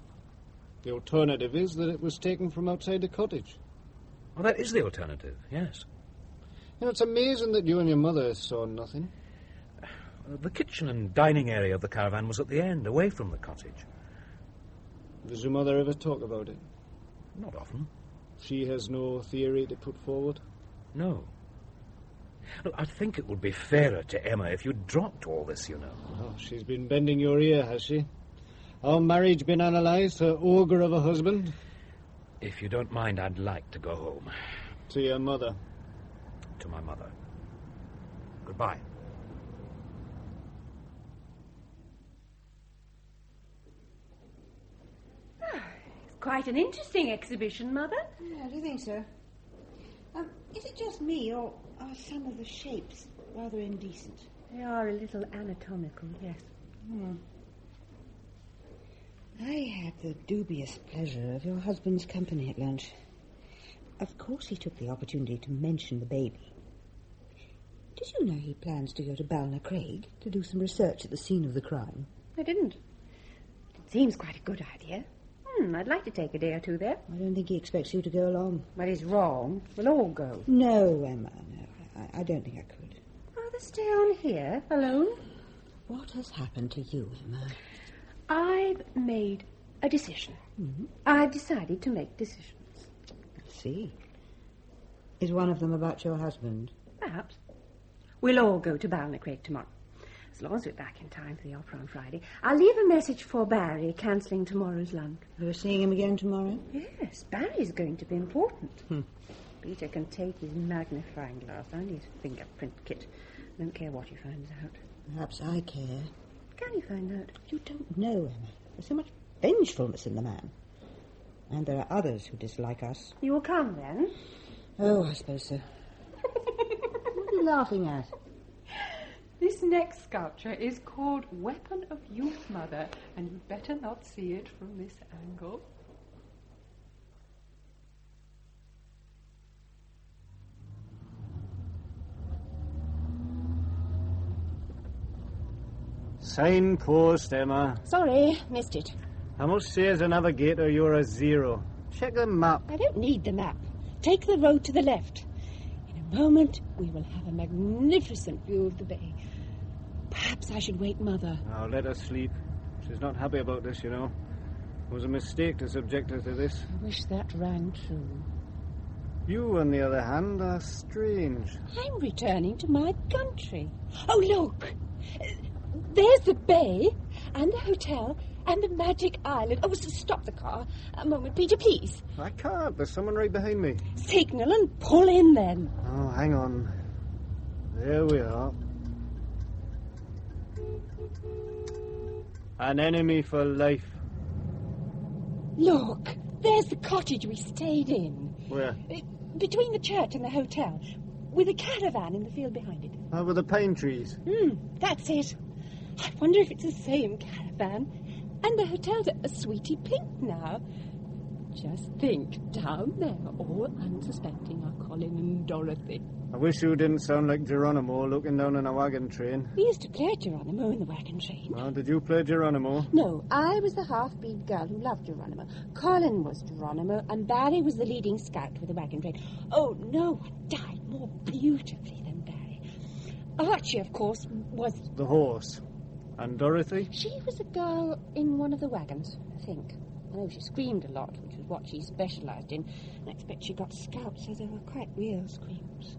F: The alternative is that it was taken from outside the cottage.
H: Well, that is the alternative, yes.
F: You know, it's amazing that you and your mother saw nothing.
H: The kitchen and dining area of the caravan was at the end, away from the cottage.
F: Does your mother ever talk about it?
H: Not often.
F: She has no theory to put forward?
H: No. Look, I think it would be fairer to Emma if you dropped all this, you know.
F: Oh, she's been bending your ear, has she? Our marriage been analysed, her ogre of a husband?
H: If you don't mind, I'd like to go home.
F: To your mother?
H: To my mother. Goodbye.
G: Quite an interesting exhibition, Mother.
C: Yeah, do you think so? Is it just me, or are some of the shapes rather indecent?
G: They are a little anatomical, yes.
C: I had the dubious pleasure of your husband's company at lunch. Of course he took the opportunity to mention the baby. Did you know he plans to go to Balna-Craig to do some research at the scene of the crime?
G: I didn't. It seems quite a good idea. I'd like to take a day or two there.
C: I don't think he expects you to go along.
G: Well, he's wrong. We'll all go.
C: No, Emma, no. I don't think I could.
G: Rather stay on here, alone.
C: What has happened to you, Emma?
G: I've made a decision.
C: Mm-hmm.
G: I've decided to make decisions.
C: I see. Is one of them about your husband?
G: Perhaps. We'll all go to Balna-Craig tomorrow. As long as we're back in time for the opera on Friday. I'll leave a message for Barrie cancelling tomorrow's lunch.
C: You're seeing him again tomorrow?
G: Yes, Barry's going to be important. Peter can take his magnifying glass and his fingerprint kit. Don't care what he finds out.
C: Perhaps I care.
G: Can he find out?
C: You don't know, Emma. There's so much vengefulness in the man. And there are others who dislike us.
G: You will come, then?
C: Oh, I suppose so. What are you laughing at?
I: This next sculpture is called Weapon of Youth, Mother, and you'd better not see it from this angle.
F: Signpost, Emma.
B: Sorry, missed it.
F: I must say as a navigator you're a zero. Check the map.
B: I don't need the map. Take the road to the left. In a moment, we will have a magnificent view of the bay. Perhaps I should wake Mother.
F: Now, let her sleep. She's not happy about this, you know. It was a mistake to subject her to this.
B: I wish that rang true.
F: You, on the other hand, are strange.
B: I'm returning to my country. Oh, look! There's the bay, and the hotel, and the magic island. Oh, stop the car. A moment, Peter, please.
F: I can't. There's someone right behind me.
B: Signal and pull in, then.
F: Oh, hang on. There we are. An enemy for life.
B: Look, there's the cottage we stayed in.
F: Where?
B: Between the church and the hotel, with a caravan in the field behind it.
F: Over the pine trees.
B: That's it. I wonder if it's the same caravan. And the hotel's a sweetie pink now.
I: Just think, down there, all unsuspecting, are Colin and Dorothy.
F: I wish you didn't sound like Geronimo looking down on a wagon train.
G: We used to play Geronimo in the wagon train.
F: Oh, did you play Geronimo?
G: No, I was the half-breed girl who loved Geronimo. Colin was Geronimo, and Barrie was the leading scout for the wagon train. Oh, no one died more beautifully than Barrie. Archie, of course, was...
F: The horse. And Dorothy?
G: She was a girl in one of the wagons, I think. I know she screamed a lot, which was what she specialised in. And I expect she got scalped, so they were quite real screams.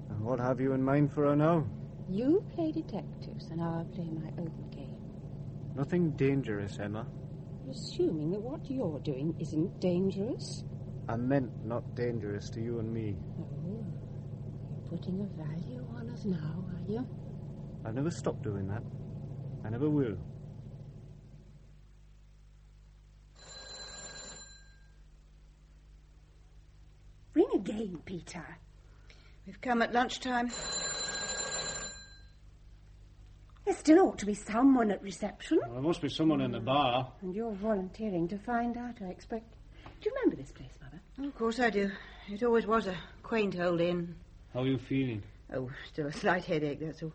F: And what have you in mind for her now?
G: You play detectives, and I'll play my own game.
F: Nothing dangerous, Emma.
G: Assuming that what you're doing isn't dangerous?
F: I meant not dangerous to you and me.
G: Oh, you're putting a value on us now, are you?
F: I'll never stop doing that. I never will.
G: Ring again, Peter.
C: We've come at lunchtime.
G: There still ought to be someone at reception.
F: Well, there must be someone in the bar.
G: And you're volunteering to find out, I expect. Do you remember this place, Mother?
C: Oh, of course I do. It always was a quaint old inn.
F: How are you feeling?
C: Oh, still a slight headache, that's all.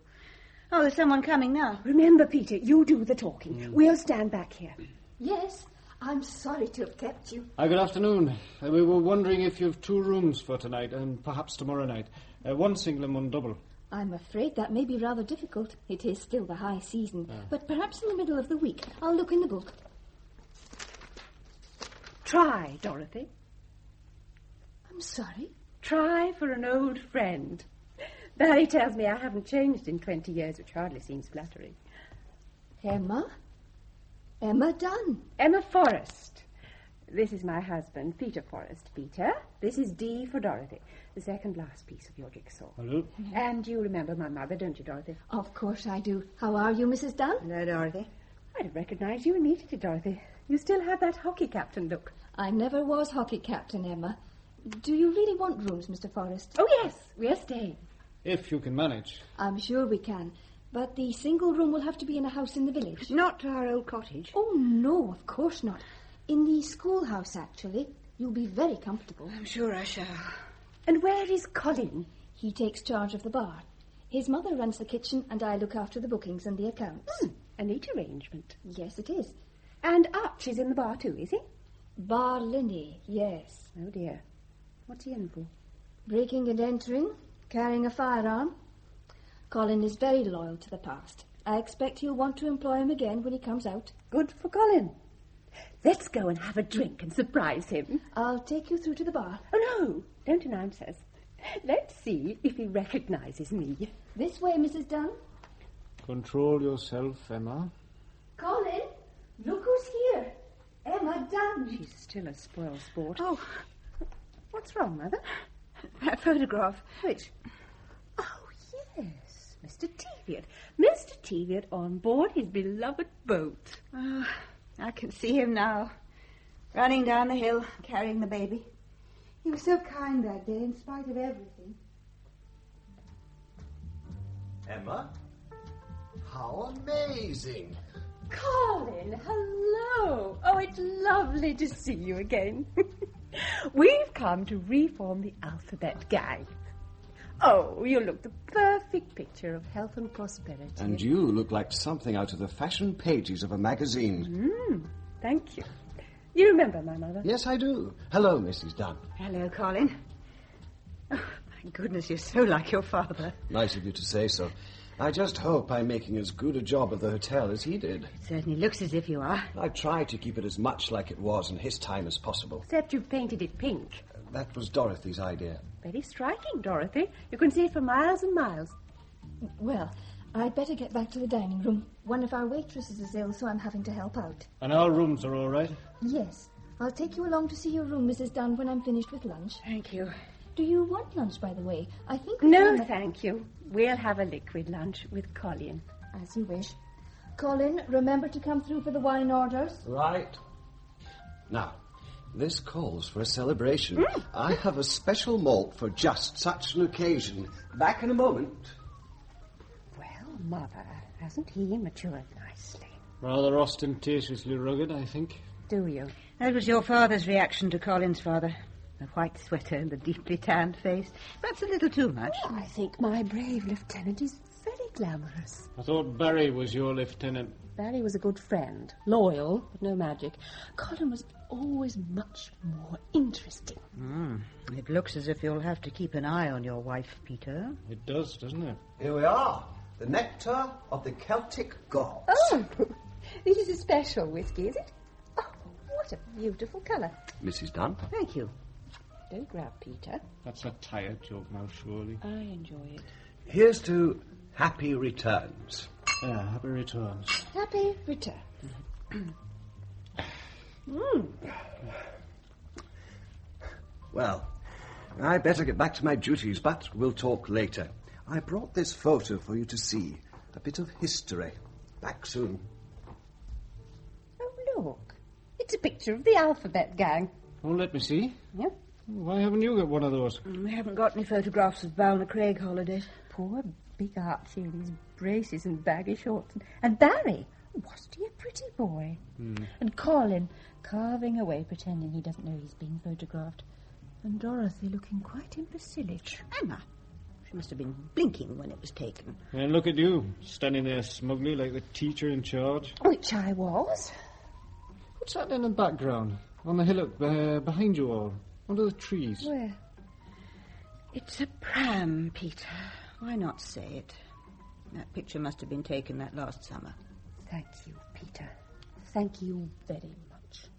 C: Oh, there's someone coming now.
G: Remember, Peter, you do the talking. We'll stand back here.
D: Yes, I'm sorry to have kept you.
F: Good afternoon. We were wondering if you've 2 rooms for tonight and perhaps tomorrow night. One single and one double.
D: I'm afraid that may be rather difficult. It is still the high season. But perhaps in the middle of the week. I'll look in the book.
G: Try, Dorothy.
D: I'm sorry?
G: Try for an old friend. Barrie tells me I haven't changed in 20 years, which hardly seems flattering.
D: Emma? Emma Dunn.
G: Emma Forrest. This is my husband, Peter Forrest. Peter, this is D for Dorothy, the second last piece of your jigsaw.
F: Hello.
G: And you remember my mother, don't you, Dorothy?
D: Of course I do. How are you, Mrs. Dunn?
C: Hello, Dorothy.
G: I'd have recognised you immediately, Dorothy. You still have that hockey captain look.
D: I never was hockey captain, Emma. Do you really want rooms, Mr. Forrest?
G: Oh, yes, we're staying.
F: If you can manage.
D: I'm sure we can. But the single room will have to be in a house in the village.
C: Not our old cottage.
D: Oh, no, of course not. In the schoolhouse, actually. You'll be very comfortable.
C: I'm sure I shall.
G: And where is Colin?
D: He takes charge of the bar. His mother runs the kitchen and I look after the bookings and the accounts.
G: A neat arrangement.
D: Yes, it is.
G: And Archie's in the bar too, is he?
D: Bar Lindy, yes.
G: Oh, dear. What's he in for?
D: Breaking and entering, carrying a firearm. Colin is very loyal to the past. I expect he'll want to employ him again when he comes out.
G: Good for Colin. Let's go and have a drink and surprise him.
D: I'll take you through to the bar.
G: Oh, no, don't announce us. Let's see if he recognises me.
D: This way, Mrs. Dunn.
F: Control yourself, Emma.
D: Colin, look who's here. Emma Dunn.
G: She's still a spoil sport.
C: Oh,
G: what's wrong, Mother?
C: that photograph.
G: Which? Oh, yes, Mr. Teviot. Mr. Teviot on board his beloved boat.
C: Oh, I can see him now, running down the hill, carrying the baby. He was so kind that day, in spite of everything.
J: Emma? How amazing!
G: Colin, hello. Oh, it's lovely to see you again. We've come to reform the alphabet gang. Oh, you look the perfect picture of health and prosperity.
J: And you look like something out of the fashion pages of a magazine.
G: Thank you. You remember my mother?
J: Yes, I do. Hello, Mrs. Dunn.
C: Hello, Colin. Oh, my goodness, you're so like your father.
J: Nice of you to say so. I just hope I'm making as good a job of the hotel as he did.
C: It certainly looks as if you are.
J: I tried to keep it as much like it was in his time as possible.
G: Except you painted it pink.
J: That was Dorothy's idea.
G: Very striking, Dorothy. You can see it for miles and miles.
D: Well, I'd better get back to the dining room. One of our waitresses is ill, so I'm having to help out.
F: And our rooms are all right?
D: Yes. I'll take you along to see your room, Mrs. Dunn, when I'm finished with lunch.
C: Thank you.
D: Do you want lunch, by the way? I think...
G: No, thank you. We'll have a liquid lunch with Colin.
D: As you wish. Colin, remember to come through for the wine orders.
J: Right. Now, this calls for a celebration. I have a special malt for just such an occasion. Back in a moment.
G: Well, Mother, hasn't he matured nicely?
F: Rather ostentatiously rugged, I think.
G: do you?
E: That was your father's reaction to Colin's father. The white sweater and the deeply tanned face. That's a little too much.
G: Oh, I think my brave lieutenant is very glamorous.
F: I thought Barrie was your lieutenant.
G: Barrie was a good friend, loyal, but no magic. Colin was always much more interesting.
E: It looks as if you'll have to keep an eye on your wife, Peter.
F: It does, doesn't it?
J: Here we are. The nectar of the Celtic gods.
G: Oh, this is a special whiskey, is it? Oh, what a beautiful colour.
J: Mrs. Dunn.
E: Thank you.
G: Don't grab Peter.
F: That's a tired joke now, surely.
G: I enjoy it.
J: Here's to happy returns.
F: Yeah, happy returns.
G: Happy return.
J: Well, I'd better get back to my duties, but we'll talk later. I brought this photo for you to see. A bit of history. Back soon.
G: Oh, look. It's a picture of the alphabet gang.
F: Oh, let me see.
G: Yep.
F: Why haven't you got one of those?
E: We haven't got any photographs of Balna Craig holidays.
G: Poor big Archie in his braces and baggy shorts. And Barrie. Wasn't he a pretty boy? And Colin carving away, pretending he doesn't know he's being photographed. And Dorothy looking quite imbecilic.
E: Emma. She must have been blinking when it was taken.
F: And look at you, standing there smugly like the teacher in charge.
G: Which I was.
F: What's that in the background? On the hillock behind you all? Under the trees?
G: Where?
E: It's a pram, Peter. Why not say it? That picture must have been taken that last summer.
G: Thank you, Peter. Thank you very much.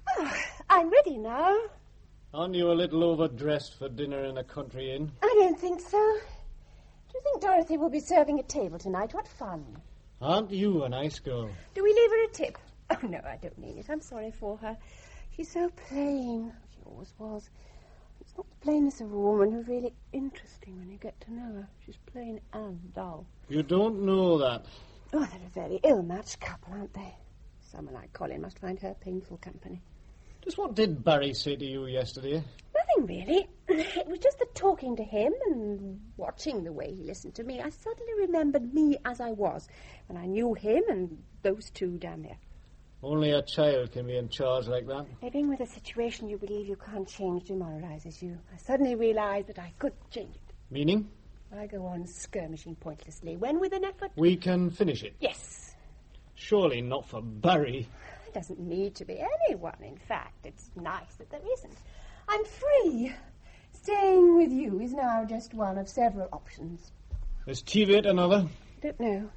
G: Oh, I'm ready now.
F: Aren't you a little overdressed for dinner in a country inn?
G: I don't think so. Do you think Dorothy will be serving at table tonight? What fun.
F: Aren't you a nice girl?
G: Do we leave her a tip? Oh, no, I don't mean it. I'm sorry for her. She's so plain. She always was. It's not the plainness of a woman who's really interesting when you get to know her. She's plain and dull.
F: You don't know that.
G: Oh, they're a very ill-matched couple, aren't they? Someone like Colin must find her painful company.
F: Just what did Barrie say to you yesterday?
G: Nothing, really. It was just that talking to him and watching the way he listened to me, I suddenly remembered me as I was when I knew him and those two down there.
F: Only a child can be in charge like that.
G: Living with a situation you believe you can't change demoralizes you. I suddenly realized that I could change it.
F: Meaning?
G: I go on skirmishing pointlessly when, with an effort...
F: We can finish it.
G: Yes.
F: Surely not for Barrie.
G: It doesn't need to be anyone, in fact. It's nice that there isn't. I'm free. Staying with you is now just one of several options.
F: Is Teviot another?
G: Don't know.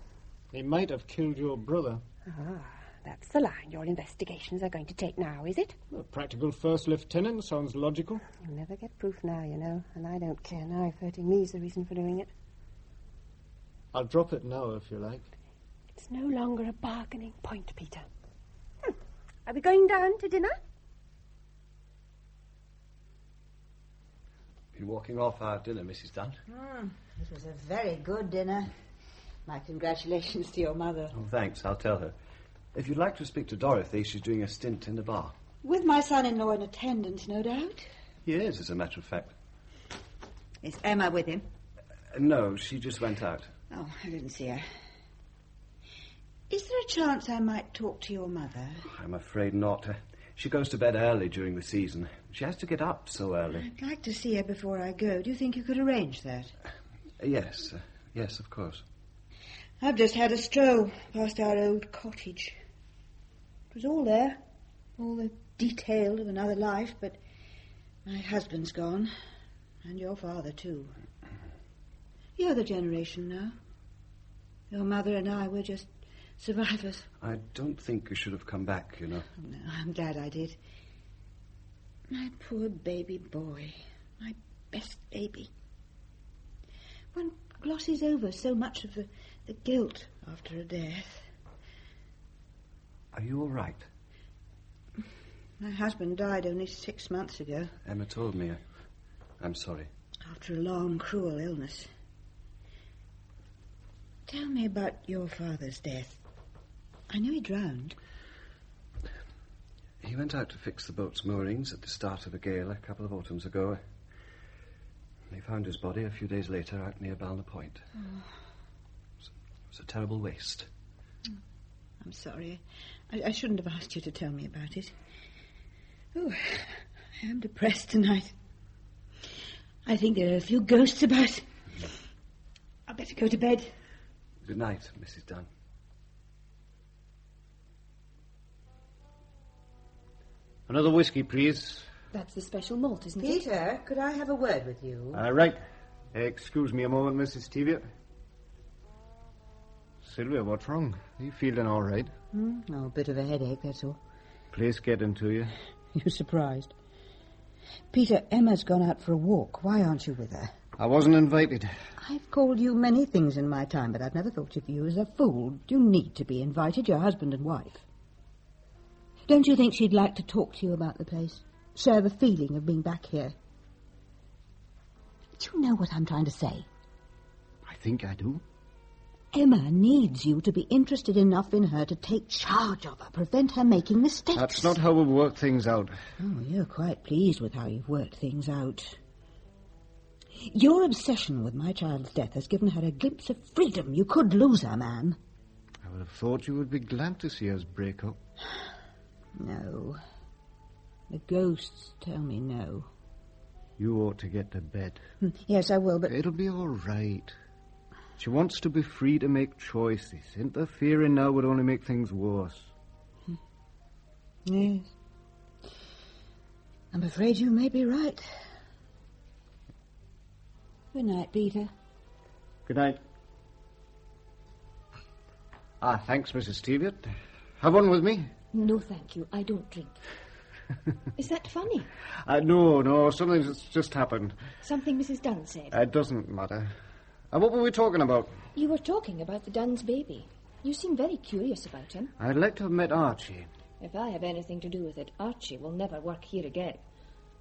F: He might have killed your brother.
G: Ah, that's the line your investigations are going to take now, is it?
F: A practical first lieutenant sounds logical.
G: You'll never get proof now, you know, and I don't care now if hurting me is the reason for doing it.
F: I'll drop it now, if you like.
G: It's no longer a bargaining point, Peter. Are we going down to dinner?
J: Been walking off our dinner, Mrs. Dunn.
E: It was a very good dinner. My congratulations to your mother.
J: Oh, thanks. I'll tell her. If you'd like to speak to Dorothy, she's doing a stint in the bar.
C: With my son-in-law in attendance, no doubt.
J: He is, as a matter of fact.
E: Is Emma with him?
J: No, she just went out.
C: Oh, I didn't see her. Is there a chance I might talk to your mother?
J: I'm afraid not. She goes to bed early during the season. She has to get up so early.
C: I'd like to see her before I go. Do you think you could arrange that?
J: Yes, yes, of course.
C: I've just had a stroll past our old cottage. It was all there, all the detail of another life, but my husband's gone, and your father, too. You're the generation now. Your mother and I were just survivors.
J: I don't think you should have come back, you know.
C: Oh, no, I'm glad I did. My poor baby boy. My best baby. One glosses over so much of the guilt after a death.
J: Are you all right?
C: My husband died only 6 months ago.
J: Emma told me. I'm sorry.
C: After a long, cruel illness. Tell me about your father's death. I know he drowned.
J: He went out to fix the boat's moorings at the start of a gale a couple of autumns ago. They found his body a few days later out near Balna Point.
C: Oh.
J: It was a terrible waste.
C: I'm sorry. I shouldn't have asked you to tell me about it. Oh, I am depressed tonight. I think there are a few ghosts about. I'll better go to bed.
J: Good night, Mrs. Dunn.
F: Another whiskey, please.
D: That's the special malt, isn't it?
E: Peter, could I have a word with you?
F: Right. Excuse me a moment, Mrs. Teviot. Sylvia, what's wrong? Are you feeling all right?
E: Oh, a bit of a headache, that's all.
F: Place getting to you?
E: You're surprised. Peter, Emma's gone out for a walk. Why aren't you with her?
F: I wasn't invited.
E: I've called you many things in my time, but I've never thought of you as a fool. You need to be invited, your husband and wife. Don't you think she'd like to talk to you about the place? Share the feeling of being back here? Do you know what I'm trying to say?
F: I think I do.
E: Emma needs you to be interested enough in her to take charge of her, prevent her making mistakes.
F: That's not how we work things out.
E: Oh, you're quite pleased with how you've worked things out. Your obsession with my child's death has given her a glimpse of freedom. You could lose her, man.
F: I would have thought you would be glad to see us break up.
E: No. The ghosts tell me no.
F: You ought to get to bed.
E: Yes, I will, but...
F: It'll be all right. She wants to be free to make choices. Interfering now would only make things worse.
E: Yes. I'm afraid you may be right. Good night, Peter.
F: Good night. Thanks, Mrs. Teviot. Have one with me?
D: No, thank you. I don't drink. Is that funny?
F: No, something's just happened.
D: Something Mrs. Dunn said.
F: It doesn't matter. What were we talking about?
D: You were talking about the Dunn's baby. You seem very curious about him.
F: I'd like to have met Archie.
D: If I have anything to do with it, Archie will never work here again.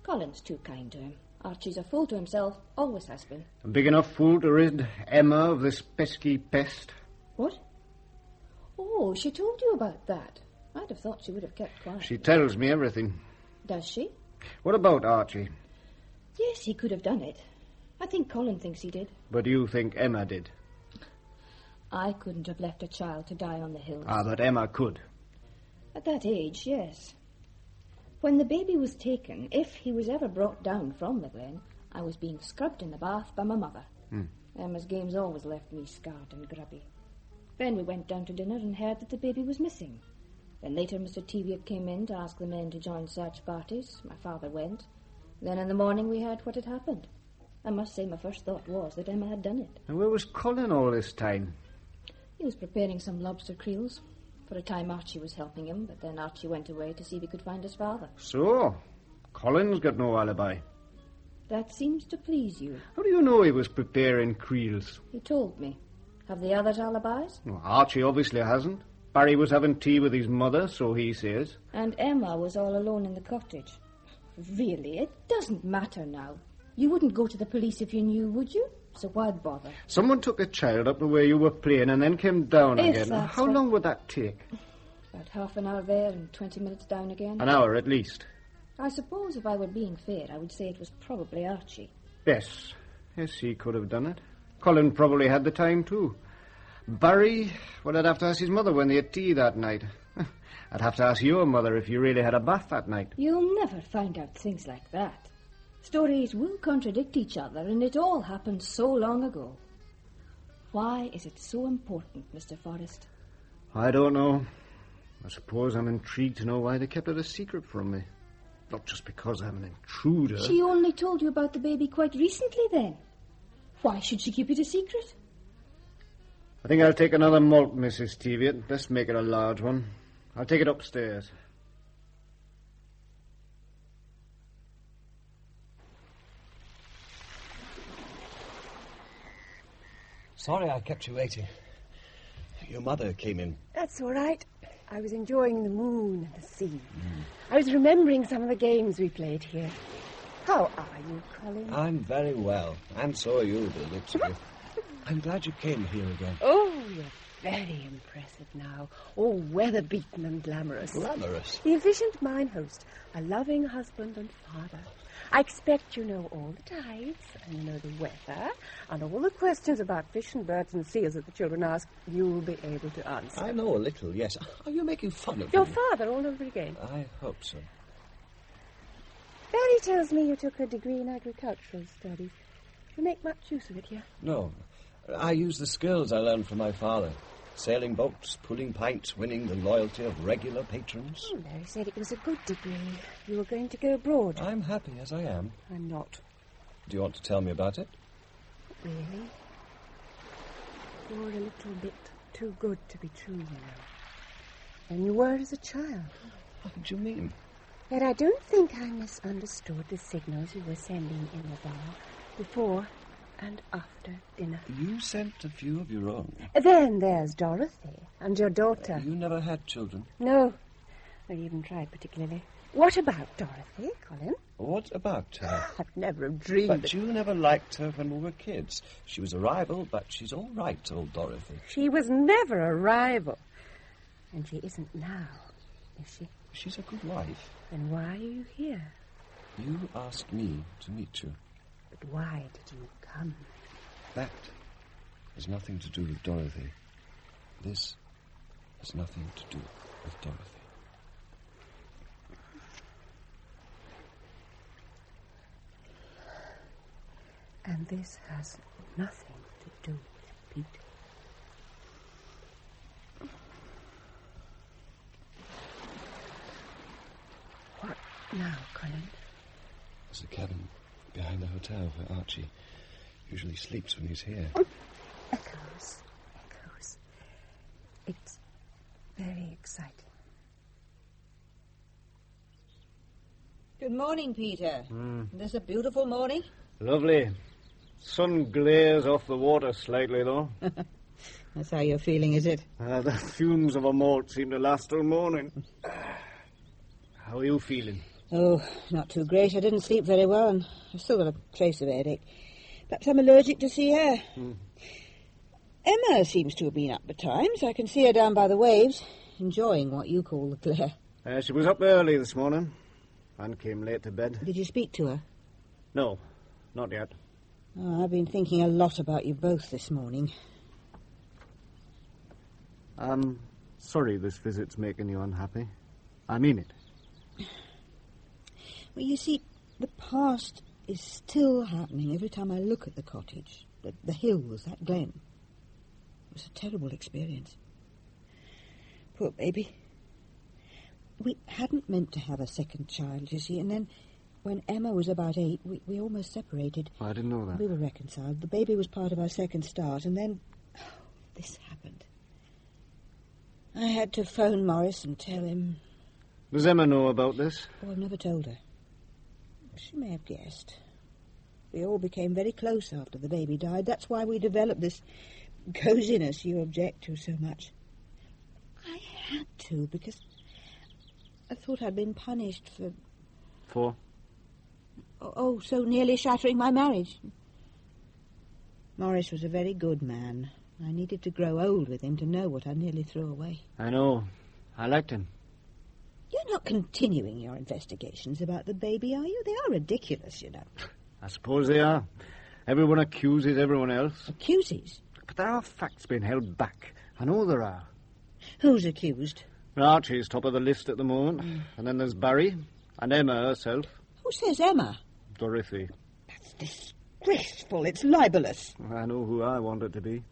D: Colin's too kind to him. Archie's a fool to himself, always has been.
F: A big enough fool to rid Emma of this pesky pest.
D: What? Oh, she told you about that. I'd have thought she would have kept quiet.
F: She tells me everything.
D: Does she?
F: What about Archie?
D: Yes, he could have done it. I think Colin thinks he did.
F: But you think Emma did?
D: I couldn't have left a child to die on the hills.
F: But Emma could.
D: At that age, yes. When the baby was taken, if he was ever brought down from the glen, I was being scrubbed in the bath by my mother. Emma's games always left me scarred and grubby. Then we went down to dinner and heard that the baby was missing. Then later Mr. Teviot came in to ask the men to join search parties. My father went. Then in the morning we heard what had happened. I must say my first thought was that Emma had done it.
F: And where was Colin all this time?
D: He was preparing some lobster creels. For a time Archie was helping him, but then Archie went away to see if he could find his father.
F: So, Colin's got no alibi.
D: That seems to please you.
F: How do you know he was preparing creels?
D: He told me. Have the others alibis?
F: Well, Archie obviously hasn't. Barrie was having tea with his mother, so he says.
D: And Emma was all alone in the cottage. Really, it doesn't matter now. You wouldn't go to the police if you knew, would you? So why bother?
F: Someone took a child up to where you were playing and then came down
D: If
F: again.
D: that's
F: How long would that take?
D: About half an hour there and 20 minutes down again.
F: An hour at least.
D: I suppose if I were being fair, I would say it was probably Archie.
F: Yes, he could have done it. Colin probably had the time too. Barrie, well, I'd have to ask his mother when they had tea that night. I'd have to ask your mother if you really had a bath that night.
D: You'll never find out things like that. Stories will contradict each other, and it all happened so long ago. Why is it so important, Mr. Forrest?
F: I don't know. I suppose I'm intrigued to know why they kept it a secret from me. Not just because I'm an intruder.
D: She only told you about the baby quite recently, then. Why should she keep it a secret?
F: I think I'll take another malt, Mrs. Teviot. Best make it a large one. I'll take it upstairs.
J: Sorry I kept you waiting. Your mother came in.
G: That's all right. I was enjoying the moon and the sea. I was remembering some of the games we played here. How are you, Colin?
J: I'm very well, and so are you, the looks of you. I'm glad you came here again.
G: Oh, you're very impressive now. All weather-beaten and glamorous.
J: Glamorous?
G: The efficient mine host, a loving husband and father. I expect you know all the tides, and you know the weather, and all the questions about fish and birds and seals that the children ask, you'll be able to answer.
J: I know a little, yes. Are you making fun of
G: Your
J: me?
G: father all over again.
J: I hope so.
G: Barrie tells me you took a degree in agricultural studies. You make much use of it here?
J: No. I use the skills I learned from my father. Sailing boats, pulling pints, winning the loyalty of regular patrons.
G: Barrie said it was a good degree. You were going to go abroad.
J: I'm happy as I am.
G: I'm not.
J: Do you want to tell me about it?
G: Really? You're a little bit too good to be true, you know. Than you were as a child.
J: What do you mean?
G: Yet I don't think I misunderstood the signals you were sending in the bar before and after dinner.
J: You sent a few of your own.
G: Then there's Dorothy and your daughter.
J: You never had children?
G: No. I even tried particularly. What about Dorothy, Colin?
J: What about her?
G: I'd never have dreamed
J: But you never liked her when we were kids. She was a rival, but she's all right, old Dorothy.
G: She was never a rival. And she isn't now, is she?
J: She's a good wife.
G: Then why are you here?
J: You asked me to meet you.
G: But why did you come?
J: That has nothing to do with Dorothy. This has nothing to do with Dorothy.
G: And this has nothing to do with Pete. What now, Colin?
J: There's a cabin behind the hotel where Archie usually sleeps when he's here.
G: Echoes. It's very exciting.
E: Good morning, Peter. This a beautiful morning?
F: Lovely. Sun glares off the water slightly, though.
E: That's how you're feeling, is it?
F: The fumes of a malt seem to last till morning. How are you feeling?
E: Oh, not too great. I didn't sleep very well, and I've still got a trace of headache. Perhaps I'm allergic to sea air. Emma seems to have been up at times. I can see her down by the waves, enjoying what you call the glare.
F: She was up early this morning and came late to bed.
E: Did you speak to her?
F: No, not yet.
E: Oh, I've been thinking a lot about you both this morning.
F: I'm sorry this visit's making you unhappy. I mean it.
E: Well, you see, the past is still happening every time I look at the cottage, the hills, that glen. It was a terrible experience. Poor baby. We hadn't meant to have a second child, you see, and then when Emma was about 8, we almost separated.
F: I didn't know that.
E: We were reconciled. The baby was part of our second start, and then this happened. I had to phone Morris and tell him.
F: Does Emma know about this?
E: Oh, I've never told her. She may have guessed. We all became very close after the baby died. That's why we developed this coziness you object to so much. I had to, because I thought I'd been punished for...
F: For?
E: Oh, so nearly shattering my marriage. Morris was a very good man. I needed to grow old with him to know what I nearly threw away.
F: I know. I liked him.
E: You're not continuing your investigations about the baby, are you? They are ridiculous, you know.
F: I suppose they are. Everyone accuses everyone else.
E: Accuses?
F: But there are facts being held back. I know there are.
E: Who's accused?
F: Archie's top of the list at the moment. And then there's Barrie and Emma herself.
E: Who says Emma?
F: Dorothy.
E: That's disgraceful. It's libelous.
F: I know who I want it to be.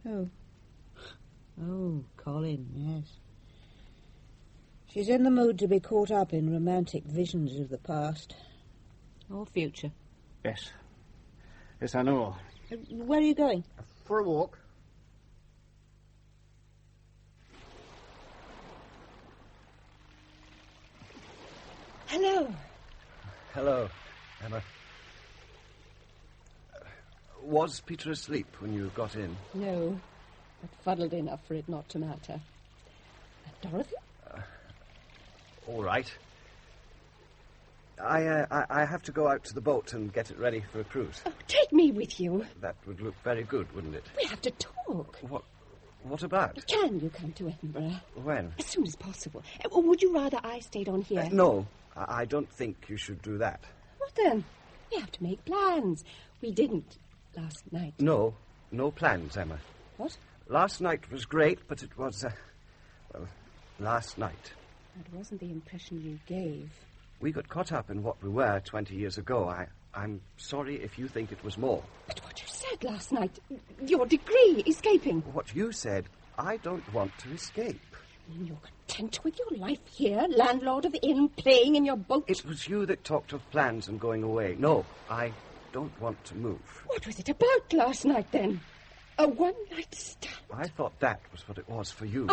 E: Oh, Colin, yes. She's in the mood to be caught up in romantic visions of the past. Or future.
F: Yes. Yes, I know.
E: Where are you going?
F: For a walk.
G: Hello.
J: Hello, Emma. Was Peter asleep when you got in?
I: No, but fuddled enough for it not to matter. Dorothy?
J: All right. I have to go out to the boat and get it ready for a cruise.
I: Oh, take me with you.
J: That would look very good, wouldn't it?
I: We have to talk.
J: What about?
I: Can you come to Edinburgh?
J: When?
I: As soon as possible. Or would you rather I stayed on here?
J: No, I don't think you should do that.
I: What then?
G: We have to make plans. We didn't last night.
J: No plans, Emma.
G: What?
J: Last night was great, but it was, last night.
G: That wasn't the impression you gave.
J: We got caught up in what we were 20 years ago. I'm sorry if you think it was more.
G: But what you said last night, your degree, escaping.
J: What you said, I don't want to escape.
G: You're content with your life here, landlord of the inn, playing in your boat?
J: It was you that talked of plans and going away. No, I don't want to move.
G: What was it about last night, then? A one-night stand?
J: I thought that was what it was for you.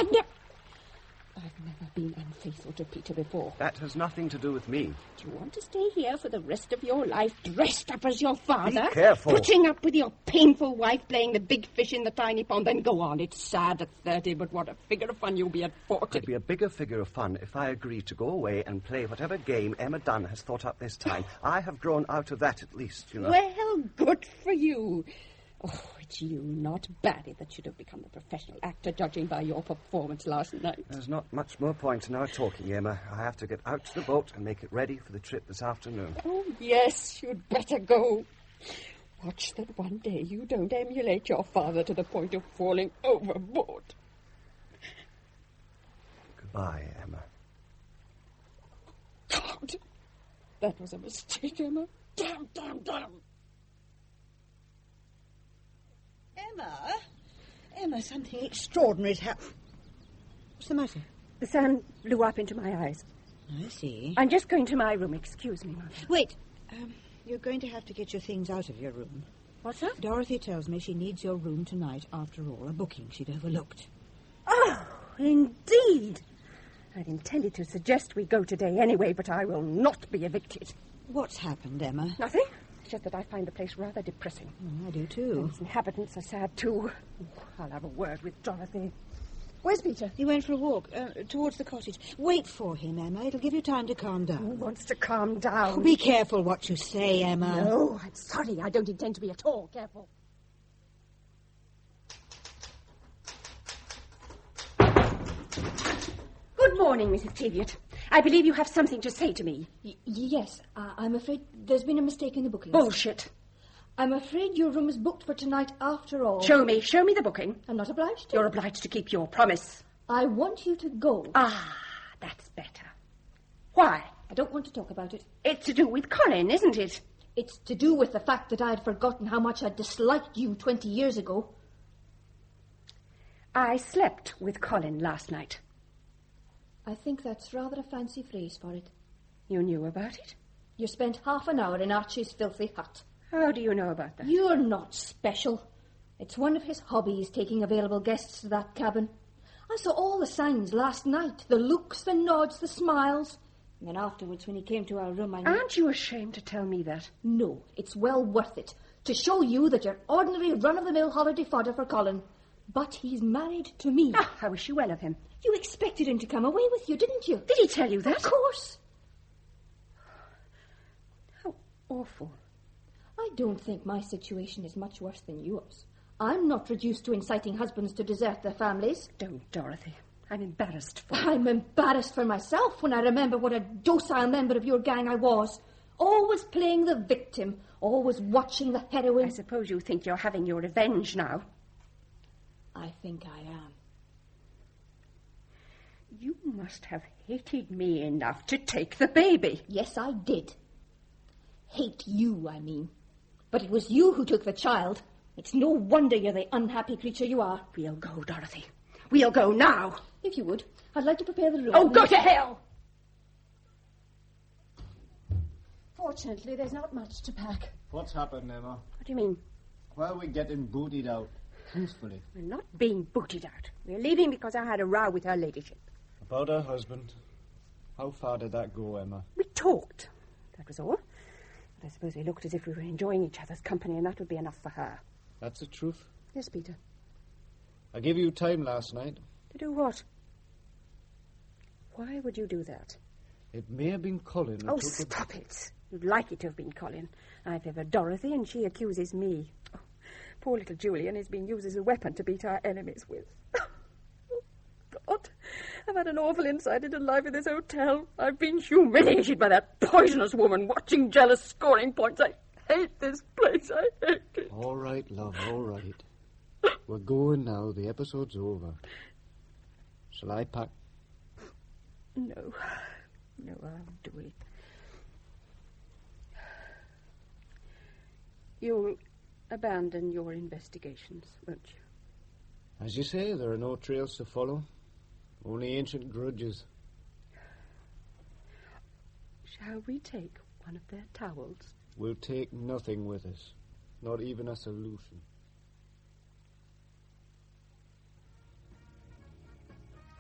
G: I've never been unfaithful to Peter before.
J: That has nothing to do with me.
G: Do you want to stay here for the rest of your life, dressed up as your father?
J: Be careful.
G: Putting up with your painful wife playing the big fish in the tiny pond? Then go on. It's sad at 30, but what a figure of fun you'll be at 40.
J: It'd be a bigger figure of fun if I agree to go away and play whatever game Emma Dunn has thought up this time. I have grown out of that, at least, you know.
G: Well, good for you. Oh, it's you, not Barrie, that should have become the professional actor, judging by your performance last night.
J: There's not much more point in our talking, Emma. I have to get out to the boat and make it ready for the trip this afternoon.
G: Oh, yes, you'd better go. Watch that one day you don't emulate your father to the point of falling overboard.
J: Goodbye, Emma.
G: God, that was a mistake, Emma. Damn.
C: Emma, something extraordinary's happened. What's the matter?
G: The sun blew up into my eyes.
C: I see.
G: I'm just going to my room. Excuse me, Mother.
C: Wait. You're going to have to get your things out of your room.
G: What's that?
C: Dorothy tells me she needs your room tonight, after all, a booking she'd overlooked.
G: Oh, indeed. I'd intended to suggest we go today anyway, but I will not be evicted.
C: What's happened, Emma?
G: Nothing. It's just that I find the place rather depressing.
C: Oh, I do, too.
G: Its inhabitants are sad, too. I'll have a word with Dorothy. Where's Peter?
C: He went for a walk, towards the cottage. Wait for him, Emma. It'll give you time to calm down.
G: Who wants to calm down?
C: Oh, be careful what you say, Emma.
G: No, I'm sorry. I don't intend to be at all careful. Good morning, Mrs. Teviot. I believe you have something to say to me.
D: Yes, I'm afraid there's been a mistake in the booking.
G: Bullshit.
D: I'm afraid your room is booked for tonight after all.
G: Show me the booking.
D: I'm not obliged to.
G: You're obliged to keep your promise.
D: I want you to go.
G: Ah, that's better. Why?
D: I don't want to talk about it.
G: It's to do with Colin, isn't it?
D: It's to do with the fact that I had forgotten how much I disliked you 20 years ago.
G: I slept with Colin last night.
D: I think that's rather a fancy phrase for it.
G: You knew about it?
D: You spent half an hour in Archie's filthy hut.
G: How do you know about that?
D: You're not special. It's one of his hobbies, taking available guests to that cabin. I saw all the signs last night. The looks, the nods, the smiles. And then afterwards, when he came to our room, I knew...
G: Aren't you ashamed to tell me that?
D: No, it's well worth it. To show you that you're ordinary run-of-the-mill holiday fodder for Colin. But he's married to me.
G: Ah, I wish you well of him.
D: You expected him to come away with you, didn't you?
G: Did he tell you that?
D: Of course.
G: How awful.
D: I don't think my situation is much worse than yours. I'm not reduced to inciting husbands to desert their families.
G: Don't, Dorothy. I'm embarrassed for you.
D: I'm embarrassed for myself when I remember what a docile member of your gang I was. Always playing the victim, always watching the heroine.
G: I suppose you think you're having your revenge now.
D: I think I am.
G: You must have hated me enough to take the baby.
D: Yes, I did. Hate you, I mean. But it was you who took the child. It's no wonder you're the unhappy creature you are.
G: We'll go, Dorothy. We'll go now.
D: If you would, I'd like to prepare the room.
G: Oh, go to hell! Fortunately, there's not much to pack.
F: What's happened, Emma?
G: What do you mean?
F: Why are we getting bootied out? Truthfully.
G: We're not being booted out. We're leaving because I had a row with her ladyship.
F: About her husband. How far did that go, Emma?
G: We talked. That was all. But I suppose we looked as if we were enjoying each other's company, and that would be enough for her.
F: That's the truth.
G: Yes, Peter.
F: I gave you time last night.
G: To do what? Why would you do that?
F: It may have been Colin who took
G: stop it. You'd like it to have been Colin. I favor Dorothy, and she accuses me. Oh, poor little Julian is being used as a weapon to beat our enemies with. God, I've had an awful insight into life in this hotel. I've been humiliated by that poisonous woman, watching jealous scoring points. hate this place. I hate it.
F: All right, love, all right. We're going now. The episode's over. Shall I pack?
G: No. No, I'll do it. You'll abandon your investigations, won't you?
F: As you say, there are no trails to follow. Only ancient grudges.
G: Shall we take one of their towels?
F: We'll take nothing with us. Not even a solution.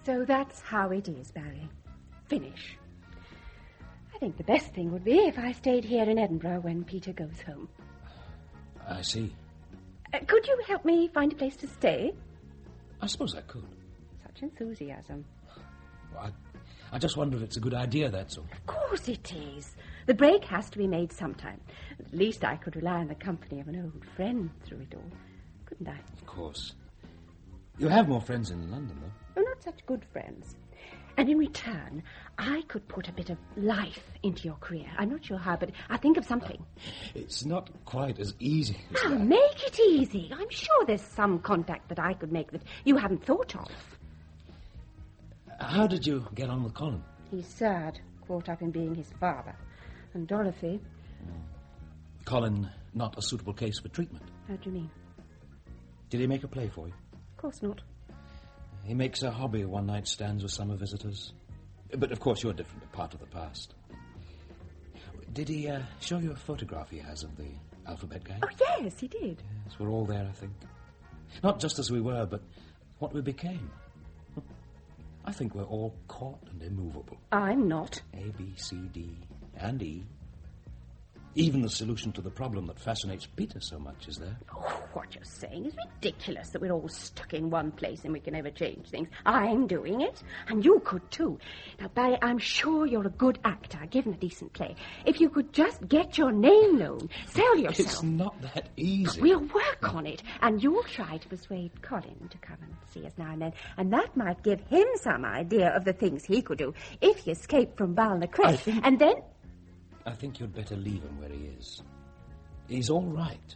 G: So that's how it is, Barrie. Finish. I think the best thing would be if I stayed here in Edinburgh when Peter goes home.
H: I see.
G: Could you help me find a place to stay?
H: I suppose I could.
G: Such enthusiasm.
H: I just wonder if it's a good idea, that's all.
G: Of course it is. The break has to be made sometime. At least I could rely on the company of an old friend through it all, couldn't I?
H: Of course. You have more friends in London, though.
G: Oh, not such good friends. And in return, I could put a bit of life into your career. I'm not sure how, but I think of something.
H: It's not quite as easy as
G: I'll
H: that.
G: make it easy. I'm sure there's some contact that I could make that you haven't thought of.
H: How did you get on with Colin?
G: He's sad, caught up in being his father. And Dorothy...
H: Colin, not a suitable case for treatment.
G: How do you mean?
H: Did he make a play for you?
G: Of course not.
H: He makes a hobby of one-night stands with summer visitors. But, of course, you're different, a part of the past. Did he show you a photograph he has of the alphabet gang?
G: Oh, yes, he did.
H: Yes, we're all there, I think. Not just as we were, but what we became. I think we're all caught and immovable.
G: I'm not.
H: A, B, C, D, and E. Even the solution to the problem that fascinates Peter so much is there.
G: Oh, what you're saying is ridiculous, that we're all stuck in one place and we can never change things. I'm doing it, and you could too. Now, Barrie, I'm sure you're a good actor, given a decent play. If you could just get your name known, sell yourself.
H: It's not that easy.
G: We'll work on it, and you'll try to persuade Colin to come and see us now and then, and that might give him some idea of the things he could do if he escaped from Balnacrest. And then...
H: I think you'd better leave him where he is. He's all right.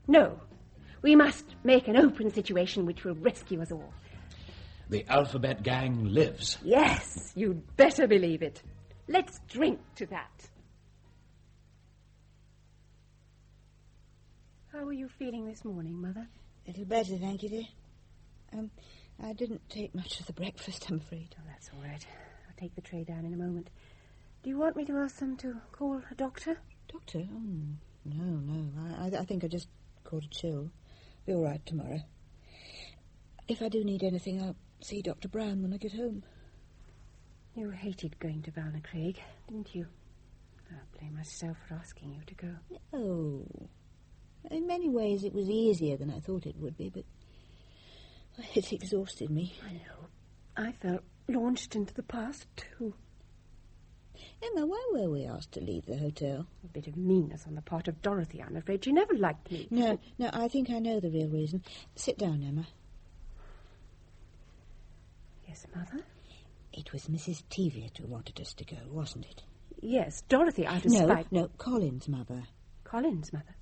G: No. We must make an open situation which will rescue us all.
H: The alphabet gang lives.
G: Yes, you'd better believe it. Let's drink to that. How are you feeling this morning, Mother?
C: A little better, thank you, dear. I didn't take much of the breakfast, I'm afraid.
G: Oh, that's all right. I'll take the tray down in a moment. Do you want me to ask them to call a doctor?
C: Doctor? Oh, no. I think I just caught a chill. Be all right tomorrow. If I do need anything, I'll see Dr. Brown when I get home.
G: You hated going to Balnacrest, didn't you? I blame myself for asking you to go.
C: No. In many ways it was easier than I thought it would be, but it exhausted me.
G: I know. I felt launched into the past, too.
C: Emma, why were we asked to leave the hotel?
G: A bit of meanness on the part of Dorothy, I'm afraid. She never liked me.
C: No, I think I know the real reason. Sit down, Emma.
G: Yes, Mother?
C: It was Mrs. Teviot who wanted us to go, wasn't it?
G: Yes, Dorothy, out of spite.
C: No, Colin's mother.
G: Colin's mother?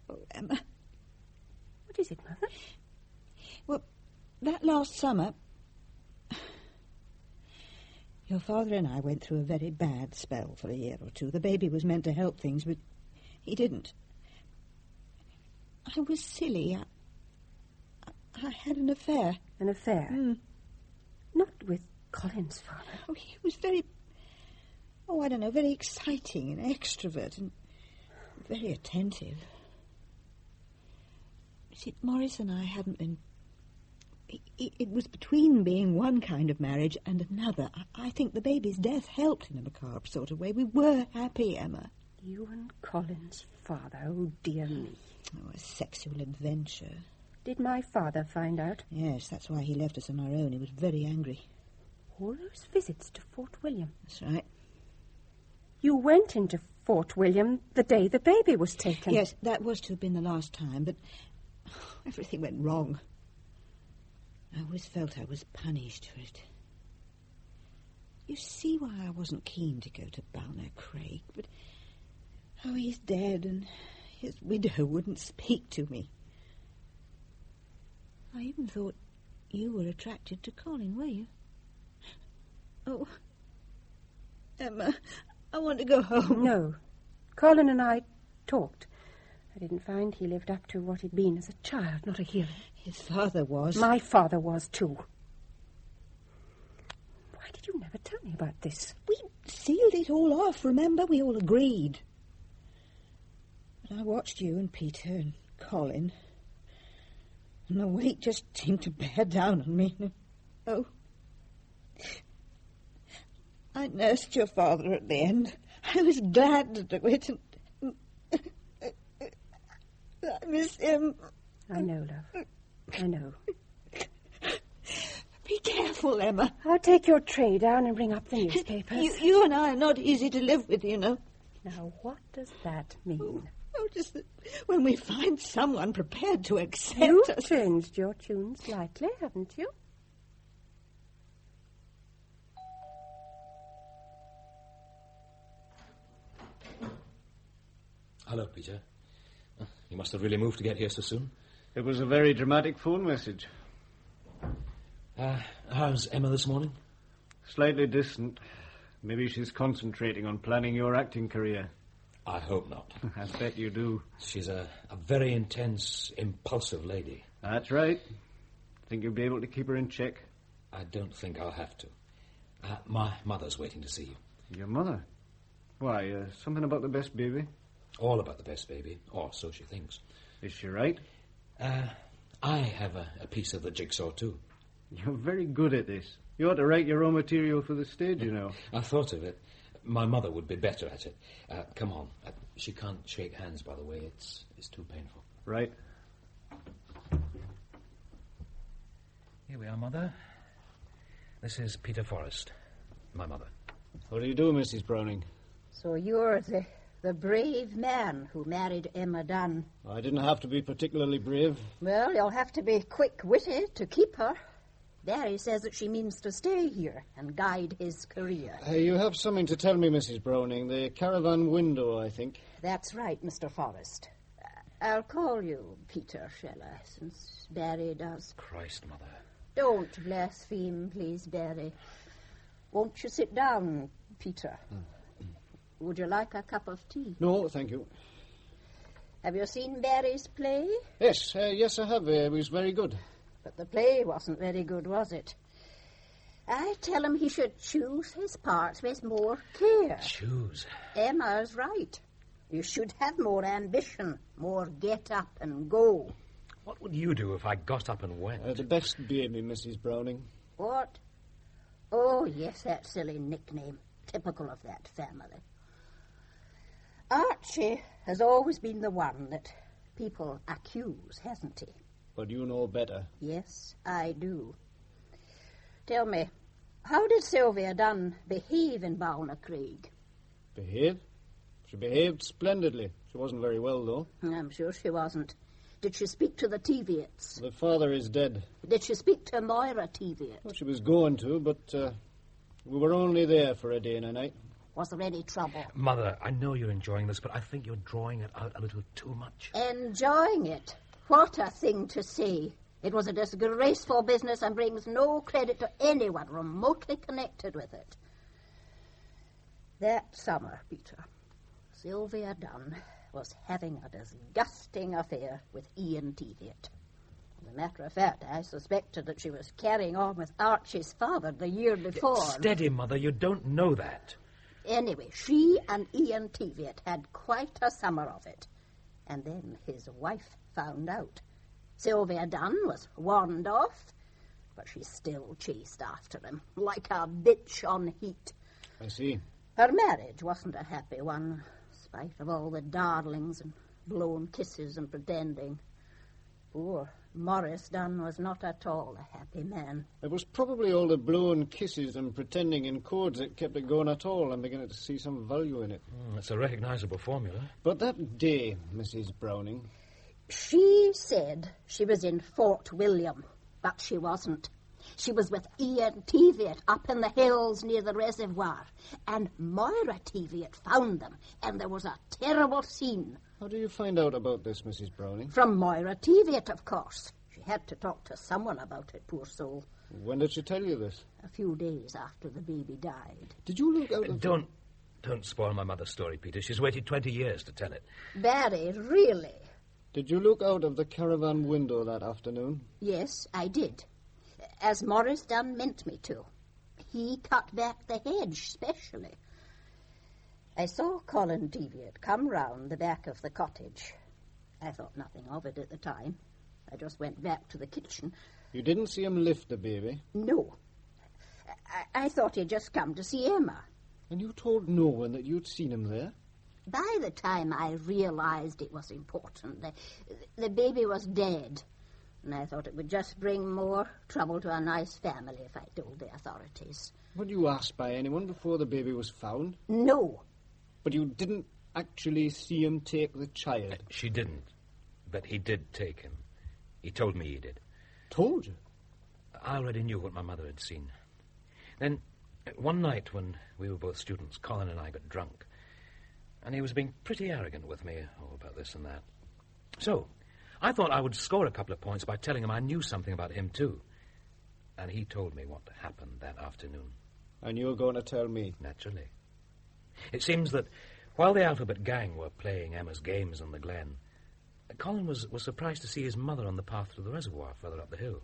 C: Oh, Emma.
G: What is it, Mother?
C: Well, that last summer... Your father and I went through a very bad spell for a year or two. The baby was meant to help things, but he didn't. I was silly. I had an affair.
G: An affair? Not with Colin's father.
C: Oh, he was very... Oh, I don't know, very exciting and extrovert and very attentive. You see, Maurice and I hadn't been... It was between being one kind of marriage and another. I think the baby's death helped in a macabre sort of way. We were happy, Emma.
G: You and Colin's father, oh dear me.
C: Oh, a sexual adventure.
G: Did my father find out?
C: Yes, that's why he left us on our own. He was very angry.
G: All those visits to Fort William.
C: That's right.
G: You went into Fort William the day the baby was taken.
C: Yes, that was to have been the last time, but everything went wrong. I always felt I was punished for it. You see why I wasn't keen to go to Balnacrest, but
E: Oh, he's dead, and his widow wouldn't speak to me. I even thought you were attracted to Colin, were you? Oh, Emma, I want to go home.
G: No. Colin and I talked. I didn't find he lived up to what he'd been as a child, not a hero.
E: His father was.
G: My father was, too. Why did you never tell me about this?
E: We sealed it all off, remember? We all agreed. But I watched you and Peter and Colin, and the weight just seemed to bear down on me. Oh, I nursed your father at the end. I was glad to do it. And I miss him.
G: I know, love. I know.
E: Be careful, Emma.
G: I'll take your tray down and bring up the newspapers.
E: You and I are not easy to live with, you know.
G: Now, what does that mean?
E: Oh, just that when we find someone prepared to accept
G: You've
E: us...
G: changed your tune slightly, haven't you?
H: Hello, Peter. You must have really moved to get here so soon.
F: It was a very dramatic phone message.
H: How's Emma this morning?
F: Slightly distant. Maybe she's concentrating on planning your acting career.
H: I hope not.
F: I bet you do.
H: She's a very intense, impulsive lady.
F: That's right. Think you'll be able to keep her in check?
H: I don't think I'll have to. My mother's waiting to see you.
F: Your mother? Why, something about the best baby?
H: All about the best baby, or so she thinks.
F: Is she right?
H: I have a piece of the jigsaw, too.
F: You're very good at this. You ought to write your own material for the stage, you know.
H: I thought of it. My mother would be better at it. Come on. She can't shake hands, by the way. It's too painful.
F: Right.
H: Here we are, Mother. This is Peter Forrest, my mother.
F: What do you do, Mrs. Browning?
B: So you're the brave man who married Emma Dunn.
F: I didn't have to be particularly brave.
B: Well, you'll have to be quick-witted to keep her. Barrie says that she means to stay here and guide his career.
F: You have something to tell me, Mrs. Browning. The caravan window, I think.
B: That's right, Mr. Forrest. I'll call you Peter, Sheila, since Barrie does.
H: Christ, Mother.
B: Don't blaspheme, please, Barrie. Won't you sit down, Peter? Would you like a cup of tea?
F: No, thank you.
B: Have you seen Barrie's play?
F: Yes, yes, I have. It was very good.
B: But the play wasn't very good, was it? I tell him he should choose his parts with more care.
H: Choose?
B: Emma's right. You should have more ambition, more get up and go.
H: What would you do if I got up and went?
F: The best baby, Mrs. Browning.
B: What? Oh, yes, that silly nickname. Typical of that family. Archie has always been the one that people accuse, hasn't he?
F: But you know better.
B: Yes, I do. Tell me, how did Sylvia Dunn behave in Balnacreek?
F: Behave? She behaved splendidly. She wasn't very well, though.
B: I'm sure she wasn't. Did she speak to the Teviots?
F: The father is dead.
B: Did she speak to Moira Teviot?
F: Well, she was going to, but we were only there for a day and a night.
B: Was there any trouble?
H: Mother, I know you're enjoying this, but I think you're drawing it out a little too much.
B: Enjoying it? What a thing to say. It was a disgraceful business and brings no credit to anyone remotely connected with it. That summer, Peter, Sylvia Dunn was having a disgusting affair with Ian Teviot. As a matter of fact, I suspected that she was carrying on with Archie's father the year before.
H: Steady, Mother, you don't know that.
B: Anyway, she and Ian Teviot had quite a summer of it. And then his wife found out. Sylvia Dunn was warned off, but she still chased after him, like a bitch on heat.
F: I see.
B: Her marriage wasn't a happy one, in spite of all the darlings and blown kisses and pretending. Poor Morris Dunn was not at all a happy man.
F: It was probably all the blown kisses and pretending in chords that kept it going at all. I'm beginning to see some value in it.
H: It's a recognisable formula.
F: But that day, Mrs. Browning...
B: She said she was in Fort William, but she wasn't. She was with Ian Teviot up in the hills near the reservoir. And Moira Teviot found them, and there was a terrible scene.
F: How do you find out about this, Mrs. Browning?
B: From Moira Teviot, of course. She had to talk to someone about it, poor soul.
F: When did she tell you this?
B: A few days after the baby died.
F: Did you look out of...
K: Don't spoil my mother's story, Peter. She's waited 20 years to tell it.
B: Barrie, really?
F: Did you look out of the caravan window that afternoon?
B: Yes, I did. As Morris Dunn meant me to. He cut back the hedge specially. I saw Colin Teviot come round the back of the cottage. I thought nothing of it at the time. I just went back to the kitchen.
F: You didn't see him lift the baby?
B: No. I thought he'd just come to see Emma.
F: And you told no one that you'd seen him there?
B: By the time I realized it was important, the baby was dead. And I thought it would just bring more trouble to a nice family if I told the authorities.
F: Were you asked by anyone before the baby was found?
B: No.
F: But you didn't actually see him take the child?
K: She didn't. But he did take him. He told me he did.
F: Told you?
K: I already knew what my mother had seen. Then, one night when we were both students, Colin and I got drunk. And he was being pretty arrogant with me about this and that. So, I thought I would score a couple of points by telling him I knew something about him, too. And he told me what happened that afternoon.
F: And you were going to tell me?
K: Naturally. It seems that while the Alphabet Gang were playing Emma's games on the glen, Colin was surprised to see his mother on the path to the reservoir further up the hill.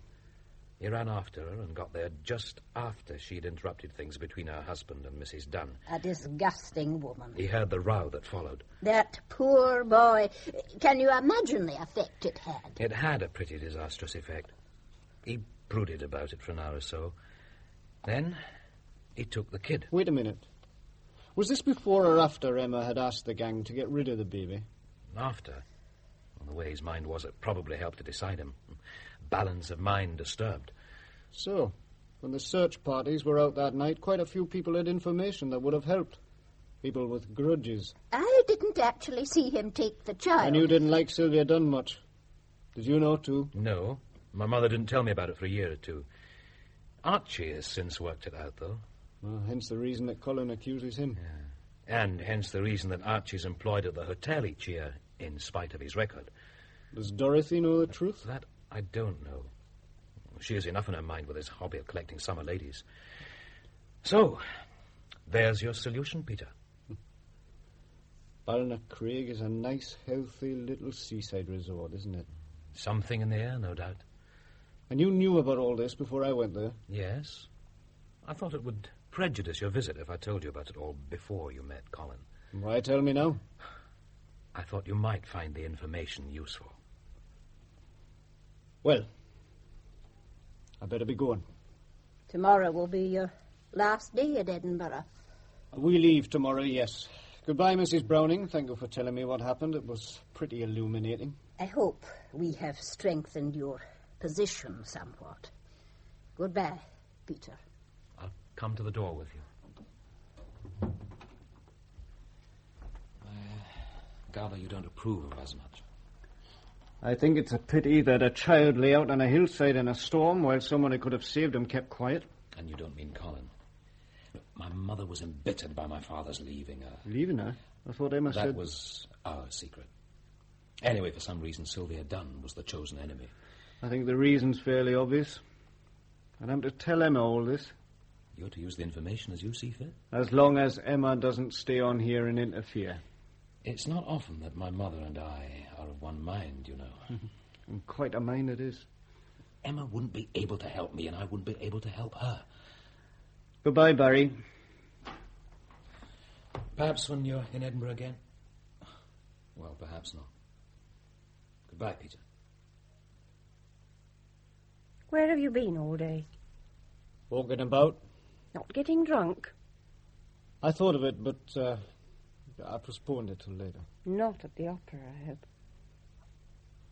K: He ran after her and got there just after she'd interrupted things between her husband and Mrs. Dunn.
B: A disgusting woman.
K: He heard the row that followed.
B: That poor boy. Can you imagine the effect it had?
K: It had a pretty disastrous effect. He brooded about it for an hour or so. Then he took the kid.
F: Wait a minute. Was this before or after Emma had asked the gang to get rid of the baby?
K: After. Well, the way his mind was, it probably helped to decide him. Balance of mind disturbed.
F: So, when the search parties were out that night, quite a few people had information that would have helped. People with grudges.
B: I didn't actually see him take the child.
F: And you didn't like Sylvia Dunn much. Did you know, too?
K: No. My mother didn't tell me about it for a year or two. Archie has since worked it out, though.
F: Well, hence the reason that Colin accuses him.
K: Yeah. And hence the reason that Archie's employed at the hotel each year, in spite of his record.
F: Does Dorothy know the truth?
K: That I don't know. She has enough in her mind with his hobby of collecting summer ladies. So, there's your solution, Peter.
F: Ballinacraig is a nice, healthy little seaside resort, isn't it?
K: Something in the air, no doubt.
F: And you knew about all this before I went there?
K: Yes. I thought it would prejudice your visit if I told you about it all before you met Colin.
F: Why tell me now?
K: I thought you might find the information useful.
F: Well, I better be going.
B: Tomorrow will be your last day at Edinburgh.
F: We leave tomorrow, yes. Goodbye, Mrs. Browning. Thank you for telling me what happened. It was pretty illuminating.
B: I hope we have strengthened your position somewhat. Goodbye, Peter.
K: I'll come to the door with you. I gather you don't approve of as much.
F: I think it's a pity that a child lay out on a hillside in a storm while someone who could have saved him kept quiet.
K: And you don't mean Colin. My mother was embittered by my father's leaving her.
F: Leaving her? I thought Emma said...
K: That was our secret. Anyway, for some reason, Sylvia Dunn was the chosen enemy.
F: I think the reason's fairly obvious. And I'm to tell Emma all this.
K: You're to use the information as you see fit?
F: As long as Emma doesn't stay on here and interfere.
K: It's not often that my mother and I are of one mind, you know.
F: And quite a mind it is.
K: Emma wouldn't be able to help me, and I wouldn't be able to help her.
F: Goodbye, Barrie.
K: Perhaps when you're in Edinburgh again? Well, perhaps not. Goodbye, Peter.
G: Where have you been all day?
F: Walking about.
G: Not getting drunk?
F: I thought of it, but I postponed it till later.
G: Not at the opera, I hope.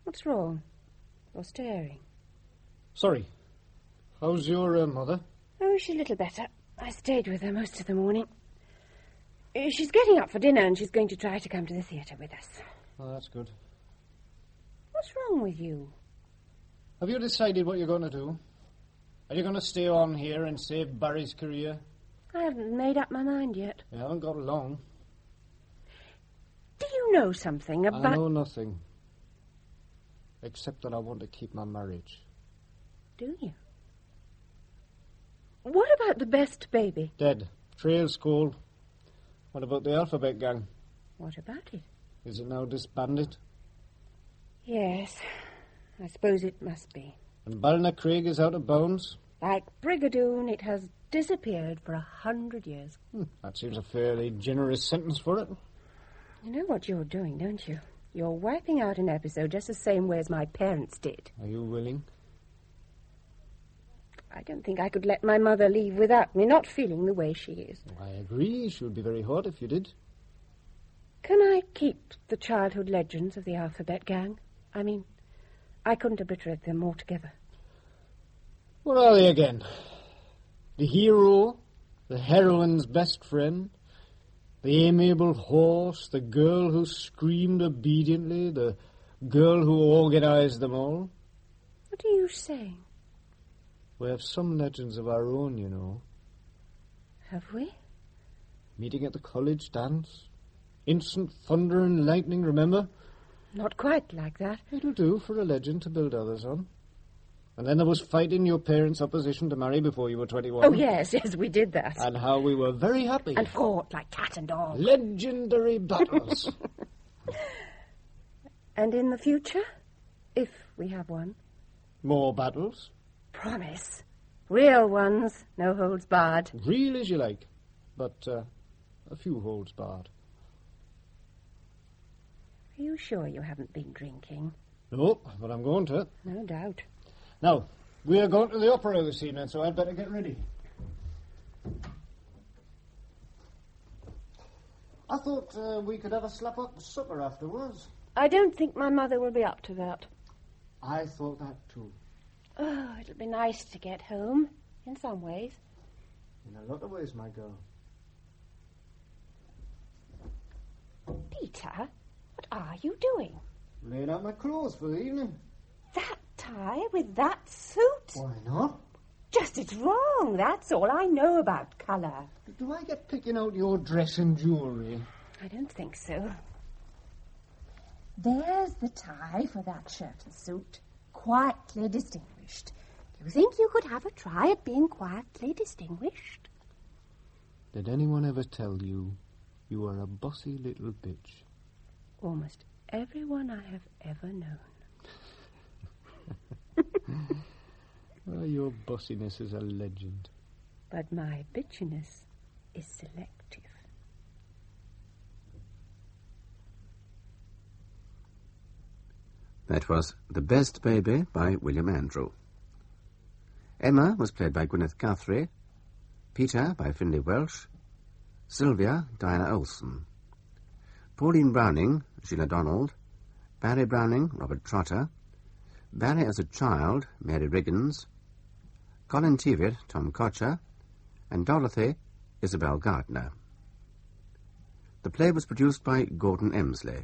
G: What's wrong? You're staring.
F: Sorry. How's your mother?
G: Oh, she's a little better. I stayed with her most of the morning. She's getting up for dinner and she's going to try to come to the theatre with us.
F: Oh, that's good.
G: What's wrong with you?
F: Have you decided what you're going to do? Are you going to stay on here and save Barry's career?
G: I haven't made up my mind yet.
F: You haven't got long.
G: Do you know something about...
F: I know nothing. Except that I want to keep my marriage.
G: Do you? What about the best baby?
F: Dead. Trail's cold. What about the alphabet gang?
G: What about it?
F: Is it now disbanded?
G: Yes, I suppose it must be.
F: And Balna-Craig is out of bounds?
G: Like Brigadoon, it has disappeared for 100 years.
F: That seems a fairly generous sentence for it.
G: You know what you're doing, don't you? You're wiping out an episode just the same way as my parents did.
F: Are you willing?
G: I don't think I could let my mother leave without me not feeling the way she is.
F: I agree. She would be very hot if you did.
G: Can I keep the childhood legends of the alphabet gang? I mean, I couldn't obliterate them altogether.
F: What are they again? The hero, the heroine's best friend, the amiable horse, the girl who screamed obediently, the girl who organized them all.
G: What are you saying?
F: We have some legends of our own, you know.
G: Have we?
F: Meeting at the college dance. Instant thunder and lightning, remember?
G: Not quite like that.
F: It'll do for a legend to build others on. And then there was fighting your parents' opposition to marry before you were 21.
G: Oh, yes, we did that.
F: And how we were very happy.
G: And fought like cat and dog.
F: Legendary battles.
G: And in the future, if we have one?
F: More battles.
G: Promise. Real ones, no holds barred.
F: Real as you like, but a few holds barred.
G: Are you sure you haven't been drinking?
F: No, but I'm going to.
G: No doubt.
F: Now, we are going to the opera this evening, so I'd better get ready. I thought we could have a slap-up supper afterwards.
G: I don't think my mother will be up to that.
F: I thought that too.
G: Oh, it'll be nice to get home, in some ways.
F: In a lot of ways, my girl.
G: Peter, what are you doing?
F: Laying out my clothes for the evening.
G: That tie with that suit?
F: Why not?
G: Just it's wrong, that's all I know about colour.
F: Do I get picking out your dress and jewellery?
G: I don't think so.
I: There's the tie for that shirt and suit. Quietly distinguished.
G: You think you could have a try at being quietly distinguished?
F: Did anyone ever tell you you are a bossy little bitch?
G: Almost everyone I have ever known.
F: Well, your bossiness is a legend.
G: But my bitchiness is selective.
A: That was The Best Baby by William Andrew. Emma was played by Gwyneth Guthrie, Peter by Finlay Welsh, Sylvia, Diana Olsson, Pauline Browning, Sheila Donald, Barrie Browning, Robert Trotter, Barrie as a child, Mary Riggins, Colin Teviot, Tom Cotcher, and Dorothy, Isobel Gardner. The play was produced by Gordon Emslie.